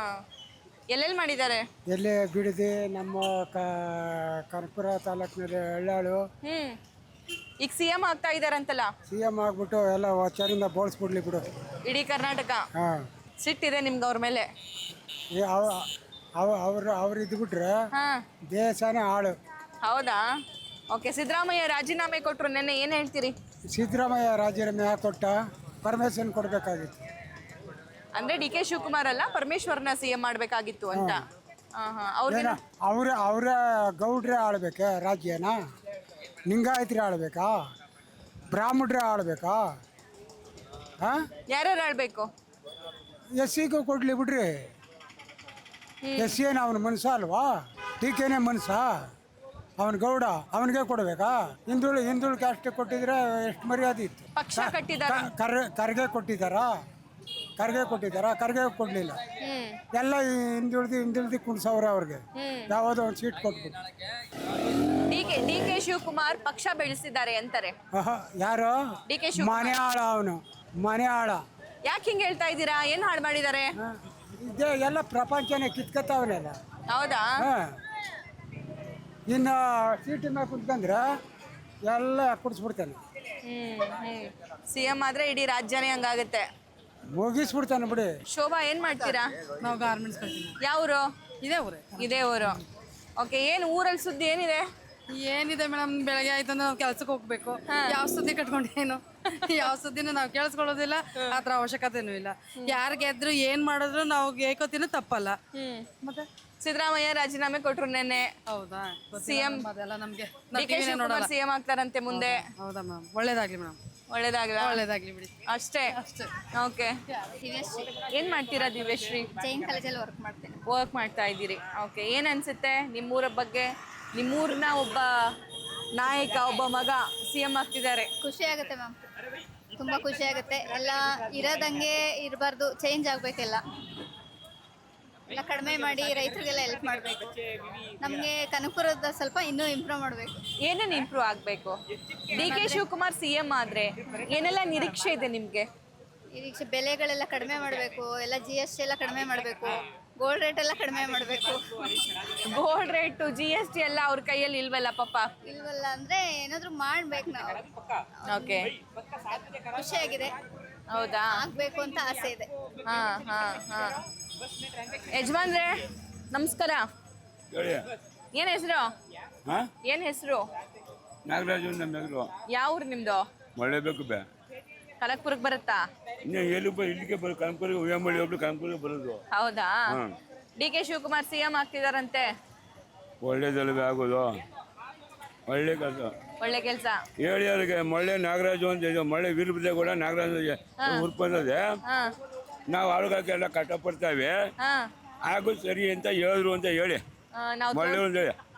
ಎಲ್ಲೆಲ್ಲಿ ಮಾಡಿದ್ದಾರೆ? ಎಲ್ಲಿ ಬಿಡದಿ, ನಮ್ಮ ಕನಕಪುರ ತಾಲೂಕಿನಲ್ಲಿ ಹಳ್ಳಾಳು. ಈಗ ಸಿಎಂ ಆಗ್ತಾ ಇದಾರಂತಲ್ಲ? ಸಿಎಂ ಆಗ್ಬಿಟ್ಟು ಎಲ್ಲ ವಚಾರಿಂದ ಬೋಳ್ಸ್ಬಿಡ್ಲಿ ಬಿಡು ಇಡೀ ಕರ್ನಾಟಕ. ಹಾ. ಸಿಟ್ಟಿದೆ ನಿಮ್ಗೆ ಅವ್ರ ಮೇಲೆ? ಅವ್ರು ಇದ್ಬಿಟ್ರೆ ದೇಶನೇ ಹಾಳು. ಹೌದಾ? ಓಕೆ, ಸಿದ್ದರಾಮಯ್ಯ ರಾಜೀನಾಮೆ ಕೊಟ್ರು ನೆನ್ನೆ, ಏನು ಹೇಳ್ತೀರಿ? ಸಿದ್ದರಾಮಯ್ಯ ರಾಜೀನಾಮೆ ಯಾಕೆ ಕೊಟ್ಟ? ಪರ್ಮಿಷನ್ ಕೊಡಬೇಕಾಗಿತ್ತು. ಅಂದ್ರೆ ಡಿ.ಕೆ. ಶಿವಕುಮಾರ್ ಅಲ್ಲ, ಪರಮೇಶ್ವರ್ನ ಸಿಎಂ ಮಾಡ್ಬೇಕಾಗಿತ್ತು ಅಂತ. ಅವರ ಗೌಡ್ರೆ ಆಳ್ಬೇಕೆ ರಾಜ್ಯನ? ಲಿಂಗಾಯತ್ರಿ ಆಳ್ಬೇಕಾ? ಬ್ರಾಹ್ಮಣ್ರೆ ಆಳ್ಬೇಕಾ? ಯಾರ್ಯಾರು ಆಳ್ಬೇಕು? ಎಸ್.ಸಿಗೂ ಕೊಡ್ಲಿ ಬಿಡ್ರಿ. ಎಸ್ ಏನು ಅವನ ಮನ್ಸ ಅಲ್ವಾ? ಡಿ.ಕೆನೇ ಮನ್ಸ? ಅವನ ಗೌಡ, ಅವನಿಗೆ ಕೊಡ್ಬೇಕಾ? ಹಿಂದುಳು ಕ್ಯಾಸ್ಟ್ ಕೊಟ್ಟಿದ್ರೆ ಎಷ್ಟು ಮರ್ಯಾದೆ ಇತ್ತು. ಪಕ್ಷ ಕಟ್ಟಿದಾರ? ಕರ್ಗೆ ಕೊಟ್ಟಿದ್ದಾರಾ? ಕರ್ಗೆ ಕೊಡ್ಲಿಲ್ಲ. ಎಲ್ಲ ಹಿಂದುಳಿದು ಕುಣ್ಸವ್ರೆ ಅವ್ರಿಗೆ. ಯಾವುದೋ ಒಂದು ಸೀಟ್ ಕೊಟ್ಬಿಟ್ಟು. ಡಿ.ಕೆ. ಶಿವಕುಮಾರ್ ಪಕ್ಷ ಬೆಳೆಸಿದ್ದಾರೆ ಅಂತಾರೆ. ಯಾರು? ಡಿ.ಕೆ. ಶಿವಕುಮಾರ್ ಮನೆ ಆಳ. ಅವನು ಮನೆ ಆಳ. ಯಾಕೆ ಹಿಂಗೆ ಹೇಳ್ತಾ ಇದ್ದೀರಾ? ಏನು ಹಾಳು ಮಾಡಿದ್ದಾರೆ? ಇದೇ ಎಲ್ಲ ಪ್ರಪಂಚನೇ ಕಿತ್ಕತ್ತವನೆಲ್ಲ. ಹೌದಾ? ಇನ್ನು ಸೀಟಿ ಮೇಲೆ ಕುತ್ಕೊಂಡ್ರೆ ಎಲ್ಲ ಕುಡಿಸ್ಬಿಡ್ತಾನೆ. ಸಿಎಂ ಆದ್ರೆ ಇಡೀ ರಾಜ್ಯನೇ ಹಂಗಾಗುತ್ತೆ. ಮುಗಿಸ್ಬಿಡ್ತಾನೆ ಬಿಡಿ. ಶೋಭಾ, ಏನ್ ಮಾಡ್ತೀರಾ? ನಾವು ಗಾರ್ಮೆಂಟ್ಸ್ ಕಳ್ತೀವಿ. ಯಾವ್ರು? ಇದೇ ಊರು. ಓಕೆ, ಏನು ಊರಲ್ಲಿ ಸುದ್ದಿ ಏನಿದೆ? ಏನಿದೆ ಮೇಡಮ್, ಬೆಳಗ್ಗೆ ಆಯ್ತು ಅಂದ್ರೆ ನಾವು ಕೆಲ್ಸಕ್ಕೆ ಹೋಗ್ಬೇಕು. ಯಾವ ಸುದ್ದಿ ಕಟ್ಕೊಂಡೇನು? ಯಾವ ಸುದ್ದಿನೂ ನಾವು ಕೇಳಿಸ್ಕೊಳ್ಳೋದಿಲ್ಲ. ಆ ಥರ ಅವಶ್ಯಕತೆನೂ ಇಲ್ಲ. ಯಾರು ಗೆದ್ರು ಏನ್ ಮಾಡಿದ್ರು ನಾವು ಏಕೋತಿನೂ ತಪ್ಪಲ್ಲ. ಮತ್ತೆ ಸಿದ್ದರಾಮಯ್ಯ ರಾಜೀನಾಮೆ ಕೊಟ್ರು ನೆನ್ನೆ. ಹೌದಾ? ಸಿಎಂ ಅದೆಲ್ಲ ನಮ್ಗೆ ಡಿ.ಕೆ. ಶಿವಕುಮಾರ್ ಸಿಎಂ ಆಗ್ತಾರಂತೆ ಮುಂದೆ. ಹೌದಾ ಮ್ಯಾಮ್? ಒಳ್ಳೇದಾಗ್ಲಿ ಮೇಡಮ್. ಒಳ್ಳೇದಾಗ್ಲಿ ಬಿಡಿ. ಅಷ್ಟೇ. ಓಕೆ, ಏನ್ ಮಾಡ್ತೀರಾ ದಿವ್ಯಶ್ರೀ? ಜೈನ್ ಕಾಲೇಜಲ್ಲಿ ವರ್ಕ್ ಮಾಡ್ತಾ ಇದ್ದೀರಿ. ಓಕೆ, ಏನ್ ಅನ್ಸುತ್ತೆ ನಿಮ್ಮೂರ ಬಗ್ಗೆ? ನಿಮ್ಮೂರಿನ ಒಬ್ಬ ನಾಯಕ, ಒಬ್ಬ ಮಗ ಸಿಎಂ ಆಗ್ತಿದ್ದಾರೆ. ಖುಷಿ ಆಗುತ್ತೆ ಮ್ಯಾಮ್, ತುಂಬಾ ಖುಷಿ ಆಗುತ್ತೆ. ಎಲ್ಲ ಇರೋದಂಗೆ ಇರಬಾರ್ದು, ಚೇಂಜ್ ಆಗ್ಬೇಕೆಲ್ಲ. ಎಲ್ಲ ಕಡಿಮೆ ಮಾಡಿ ರೈತರಿಗೆಲ್ಲ ಹೆಲ್ಪ್ ಮಾಡಬೇಕು. ನಮಗೆ ಕನಕಪುರದ ಸ್ವಲ್ಪ ಇನ್ನೂ ಇಂಪ್ರೂವ್ ಮಾಡಬೇಕು. ಏನೇನು ಇಂಪ್ರೂವ್ ಆಗಬೇಕು? ಡಿ.ಕೆ. ಶಿವಕುಮಾರ್ ಸಿಎಂ ಆದ್ರೆ ಏನೆಲ್ಲ ನಿರೀಕ್ಷೆ ಇದೆ ನಿಮ್ಗೆ? ನಿರೀಕ್ಷೆ ಬೆಲೆಗಳೆಲ್ಲ ಕಡಿಮೆ ಮಾಡಬೇಕು, ಎಲ್ಲ GST ಎಲ್ಲ ಕಡಿಮೆ ಮಾಡಬೇಕು, ಗೋಲ್ಡ್ ರೇಟ್ ಎಲ್ಲ ಕಡಿಮೆ ಮಾಡಬೇಕು. ಗೋಲ್ಡ್ ರೇಟು, GST ಎಲ್ಲ ಅವ್ರ ಕೈಯಲ್ಲಿ ಇಲ್ವಲ್ಲ ಪಾಪ. ಇಲ್ವಲ್ಲ ಅಂದ್ರೆ ಏನಾದರೂ ಮಾಡ್ಬೇಕು ನಾವು. ಓಕೆ, ಖುಷಿಯಾಗಿದೆ. ಹೌದಾ? ಆಗ್ಬೇಕು ಅಂತ ಆಸೆ ಇದೆ. ಹಾ. ಯಜಮಾನ್ರೆ ನಮಸ್ಕಾರ. ಏನ್ ಹೆಸರು? ಏನ್ ಹೆಸರು? ನಾಗರಾಜು ನಮ್ಮ ಹೆಸರು. ಯಾವ ಊರು ನಿಮ್ದು? ಒಳ್ಳೇಬೇಕು ಬೇ. ಕನಕಪುರಕ್ಕೆ ಬರುತ್ತಾ? ಇನ್ನು ಇಲ್ಲಿಗೆ ಬರೋ ಕನಕಪುರ ಉಯ್ಯಂಬಳ್ಳಿ ಒಬ್ರು ಕನಕಪುರಕ್ಕೆ ಬರೋದು. ಹೌದಾ? ಡಿ.ಕೆ. ಶಿವಕುಮಾರ್ ಸಿಎಂ ಆಗ್ತಿದಾರಂತೆ. ಒಳ್ಳೇದಲ್ವೇ ಆಗೋದು? ಒಳ್ಳೆ ಕೆಲಸ. ಒಳ್ಳೆ ಕೆಲಸ ಹೇಳಿ ಅವ್ರಿಗೆ. ಮಳ್ಳೆ ನಾಗರಾಜು ಅಂತ ಇದೆ, ಮಳ್ಳೆ ವೀರಭದ್ರೇಗೌಡ ನಾಗರಾಜು ಉರ್ಪಂದದೆ. ನಾವು ಆಳುಗಳಕ್ಕೆಲ್ಲ ಕಷ್ಟಪಡ್ತಾವೆ, ಆಗು ಸರಿ ಅಂತ ಹೇಳಿದ್ರು ಅಂತ ಹೇಳಿ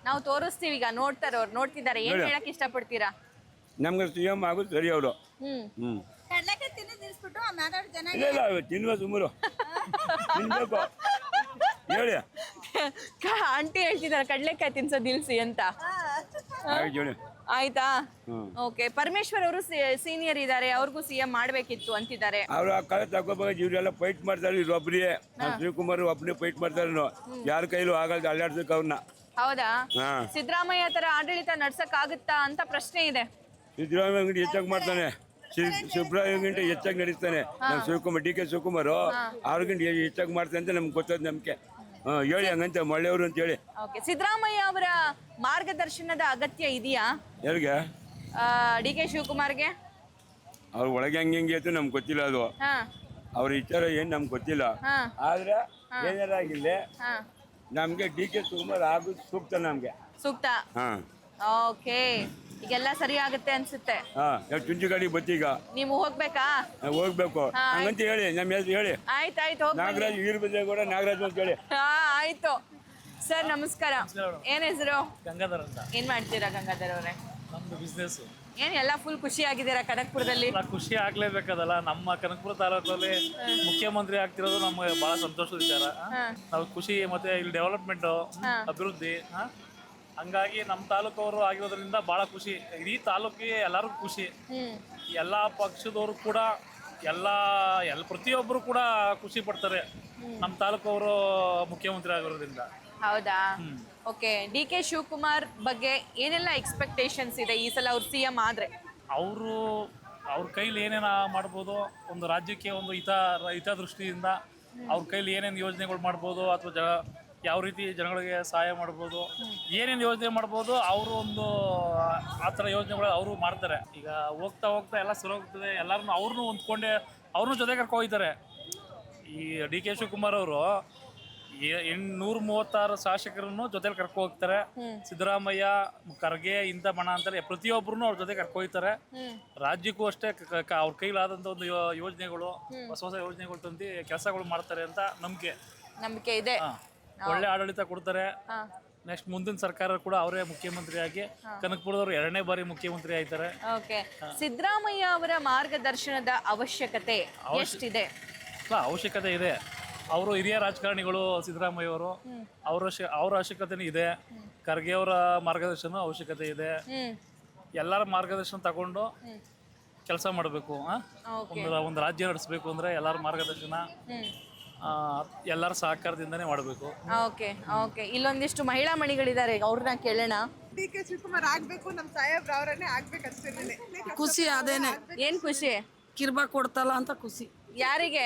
ನಾವು ತೋರಿಸ್ತೀವಿ. ಈಗ ನೋಡ್ತಾರೆ, ಅವ್ರು ನೋಡ್ತಿದ್ದಾರೆ. ಏನ್ ಹೇಳಕ್ ಇಷ್ಟಪಡ್ತೀರಾ? ನಮ್ಗೆ ಸಿಎಂ ಆಗೋದು ಸರಿ ಅವರು. ಇಲ್ಲ ತಿನ್ನುವ ಸುಮಾರು ತಿನ್ಬೇಕು ಹೇಳಿ. ಆಂಟಿ ಹೇಳ್ತಿದಾರೆ ಕಡ್ಲೆಕಾಯಿ ತಿನ್ಸೋದು ನಿಲ್ಸಿ ಅಂತ. ಆಯ್ತಾ? ಓಕೆ, ಪರಮೇಶ್ವರ್ ಅವರು ಸೀನಿಯರ್ ಇದ್ದಾರೆ, ಅವ್ರಿಗೂ ಸಿಎಂ ಮಾಡ್ಬೇಕಿತ್ತು ಅಂತಿದ್ದಾರೆ. ಅವ್ರು ಆ ಕಾಲ ತಗೋಬೇಕು. ಇವರೆಲ್ಲ ಫೈಟ್ ಮಾಡ್ತಾರೆ. ಇವ್ರು ಒಬ್ಬರೇ ಶಿವಕುಮಾರ್ ಒಬ್ಬನೇ ಫೈಟ್ ಮಾಡ್ತಾರೆ. ಯಾರ ಕೈಲೂ ಆಗಲ್ಲ ಅಲ್ಲಾಡ್ಸಕ್ ಅವ್ರನ್ನ. ಹೌದಾ? ಸಿದ್ದರಾಮಯ್ಯ ತರ ಆಡಳಿತ ನಡ್ಸಕ್ ಆಗುತ್ತಾ ಅಂತ ಪ್ರಶ್ನೆ ಇದೆ. ಸಿದ್ದರಾಮಯ್ಯ ಅಂಗಡಿ ಹೆಚ್ಚಾಗಿ ಮಾಡ್ತಾನೆ, ಸಿದ್ದರಾಮಯ್ಯ ಹೆಚ್ಚಾಗಿ ನಡೆಸ್ತಾನೆ. ನಮ್ಮ ಶಿವಕುಮಾರ್, ಡಿ.ಕೆ. ಶಿವಕುಮಾರ್ ಅವ್ರಿಗಿಂತ ಹೆಚ್ಚಾಗಿ ಮಾಡ್ತಾನೆ ಅಂತ ನಮ್ಗೆ ಗೊತ್ತದ. ನಂಬಿಕೆ ಹೇಳಿ ಹಂಗಂತ ಮಳ್ಳೆಯವರು ಅಂತ ಹೇಳಿ. ಸಿದ್ದರಾಮಯ್ಯ ಅವರ ಮಾರ್ಗದರ್ಶನದ ಅಗತ್ಯ ಇದೆಯಾ ಯಾರಿಗೆ? ಡಿ.ಕೆ. ಶಿವಕುಮಾರ್ಗೆ? ಅವ್ರ ಒಳಗೆ ಹೆಂಗೆ ಐತೆ ನಮ್ಗೆ ಗೊತ್ತಿಲ್ಲ ಅದು. ಅವ್ರ ವಿಚಾರ ಏನು ನಮ್ಗೆ ಗೊತ್ತಿಲ್ಲ. ಆದ್ರೆ ಏನಾರಾಗಿಲ್ಲ ನಮ್ಗೆ DK ಶಿವಕುಮಾರ್ ಆಗೋದು ಸೂಕ್ತ ನಮ್ಗೆ. ಸೂಕ್ತ. ಓಕೆ, ಈಗೆಲ್ಲ ಸರಿ ಆಗುತ್ತೆ ಅನ್ಸುತ್ತೆ. ಚುಂಚು ಗಾಡಿ ಬತ್ತೀಗ ನೀವು ಹೋಗ್ಬೇಕಾ? ಹೋಗ್ಬೇಕು ಹಂಗಂತ ಹೇಳಿ ನಮ್ಮ ಹೆಸರು ಹೇಳಿ. ಆಯ್ತಾಯ್ತು, ನಾಗರಾಜ್ ವೀರಭದ್ರೇಗೌಡ ನಾಗರಾಜ್ ಅಂತ ಹೇಳಿ. ಆಯ್ತು ಸರ್, ನಮಸ್ಕಾರ. ಏನ್ ಹೆಸರು? ಗಂಗಾಧರ್ ಅಂತ. ಏನ್ ಮಾಡ್ತೀರಾ ಗಂಗಾಧರ್ ಅವರೇ? ನಮ್ದು ಬಿಸ್ನೆಸ್. ಏನ್ ಎಲ್ಲ ಫುಲ್ ಖುಷಿ ಆಗಿದ್ದೀರಾ ಕನಕಪುರದಲ್ಲಿ? ಖುಷಿ ಆಗ್ಲೇಬೇಕದಲ್ಲ. ನಮ್ಮ ಕನಕಪುರ ತಾಲೂಕಲ್ಲಿ ಮುಖ್ಯಮಂತ್ರಿ ಆಗ್ತಿರೋದು ನಮ್ಗೆ ಬಹಳ ಸಂತೋಷದ ವಿಚಾರ. ನಾವು ಖುಷಿ, ಮತ್ತೆ ಇಲ್ಲಿ ಡೆವಲಪ್ಮೆಂಟ್, ಅಭಿವೃದ್ಧಿ, ಹಂಗಾಗಿ ನಮ್ಮ ತಾಲೂಕವರು ಆಗಿರೋದ್ರಿಂದ ಬಹಳ ಖುಷಿ. ಇಡೀ ತಾಲೂಕಿಗೆ ಎಲ್ಲರಿಗೂ ಖುಷಿ. ಎಲ್ಲಾ ಪಕ್ಷದವರು ಕೂಡ ಎಲ್ಲ ಪ್ರತಿಯೊಬ್ಬರು ಕೂಡ ಖುಷಿ ಪಡ್ತಾರೆ ನಮ್ಮ ತಾಲೂಕವರು ಮುಖ್ಯಮಂತ್ರಿ ಆಗಿರೋದ್ರಿಂದ. ಹೌದಾ? ಓಕೆ, DK ಶಿವಕುಮಾರ್ ಬಗ್ಗೆ ಏನೆಲ್ಲ ಎಕ್ಸ್ಪೆಕ್ಟೇಷನ್ಸ್ ಇದೆ ಈ ಸಲ ಅವ್ರು CM ಆದ್ರೆ? ಅವ್ರ ಕೈಲಿ ಏನೇನು ಮಾಡ್ಬೋದು, ಒಂದು ರಾಜ್ಯಕ್ಕೆ ಒಂದು ಹಿತದೃಷ್ಟಿಯಿಂದ ಅವ್ರ ಕೈಲಿ ಏನೇನು ಯೋಜನೆಗಳು ಮಾಡ್ಬೋದು, ಅಥವಾ ಯಾವ ರೀತಿ ಜನಗಳಿಗೆ ಸಹಾಯ ಮಾಡ್ಬೋದು, ಏನೇನು ಯೋಜನೆ ಮಾಡ್ಬೋದು, ಅವರು ಒಂದು ಆ ಥರ ಯೋಜನೆಗಳು ಅವರು ಮಾಡ್ತಾರೆ. ಈಗ ಹೋಗ್ತಾ ಹೋಗ್ತಾ ಎಲ್ಲ ಸರಿ ಹೋಗ್ತದೆ. ಎಲ್ಲರನ್ನೂ ಅವ್ರನ್ನೂ ಹೊಂದ್ಕೊಂಡೆ ಅವ್ರನ್ನೂ ಜೊತೆ ಕರ್ಕೊ ಹೋಗ್ತಾರೆ. ಈ DK ಶಿವಕುಮಾರ್ ಅವರು 136 ಶಾಸಕರನ್ನು ಜೊತೆಲಿ ಕರ್ಕೊ ಹೋಗ್ತಾರೆ. ಸಿದ್ದರಾಮಯ್ಯ, ಖರ್ಗೆ, ಇಂಥ ಬಣ ಅಂತಾರೆ, ಪ್ರತಿಯೊಬ್ಬರನ್ನು ಅವ್ರ ಜೊತೆ ಕರ್ಕೊ ಹೋಗ್ತಾರೆ. ರಾಜ್ಯಕ್ಕೂ ಅಷ್ಟೇ ಅವ್ರ ಕೈಲಾದಂಥ ಒಂದು ಯೋಜನೆಗಳು, ಹೊಸ ಯೋಜನೆಗಳು ತಂದು ಕೆಲಸಗಳು ಮಾಡ್ತಾರೆ ಅಂತ ನಂಬಿಕೆ ಇದೆ. ಒಳ್ಳೆ ಆಡಳಿತ ಕೊಡ್ತಾರೆ. ನೆಕ್ಸ್ಟ್ ಮುಂದಿನ ಸರ್ಕಾರ ಕೂಡ ಅವರೇ ಮುಖ್ಯಮಂತ್ರಿಯಾಗಿ ಕನಕಪುರದವರು 2ನೇ ಬಾರಿ ಮುಖ್ಯಮಂತ್ರಿ ಆಯ್ತಾರೆ. ಓಕೆ, ಸಿದ್ದರಾಮಯ್ಯ ಅವರ ಮಾರ್ಗದರ್ಶನದ ಅವಶ್ಯಕತೆ ಎಷ್ಟಿದೆ? ಅವಶ್ಯಕತೆ ಇದೆ. ಅವರು ಹಿರಿಯ ರಾಜಕಾರಣಿಗಳು ಸಿದ್ದರಾಮಯ್ಯ ಅವರು, ಅವ್ರ ಅವಶ್ಯಕತೆನೂ ಇದೆ. ಖರ್ಗೆ ಅವರ ಮಾರ್ಗದರ್ಶನ ಅವಶ್ಯಕತೆ ಇದೆ. ಎಲ್ಲರ ಮಾರ್ಗದರ್ಶನ ತಗೊಂಡು ಕೆಲಸ ಮಾಡಬೇಕು. ಒಂದು ರಾಜ್ಯ ನಡೆಸಬೇಕು ಅಂದ್ರೆ ಎಲ್ಲರ ಮಾರ್ಗದರ್ಶನ, ಎಲ್ಲರ ಸಹಕಾರದಿಂದನೇ ಮಾಡಬೇಕು. ಓಕೆ ಓಕೆ, ಇಲ್ಲೊಂದಿಷ್ಟು ಮಹಿಳಾ ಮಣಿಗಳಿದ್ದಾರೆ, ಅವ್ರನ್ನ ಕೇಳೋಣ. DK ಶಿವಕುಮಾರ್ ಆಗ್ಬೇಕು, ನಮ್ಮ ಸಾಹೇಬ್ರ ಅವರನ್ನೇ ಆಗ್ಬೇಕಂತೇನೆ. ಖುಷಿ ಅದೇನೆ. ಏನ್ ಖುಷಿ? ಕಿರ್ಬಾ ಕೊಡ್ತಲ್ಲ ಅಂತ ಖುಷಿ. ಯಾರಿಗೆ?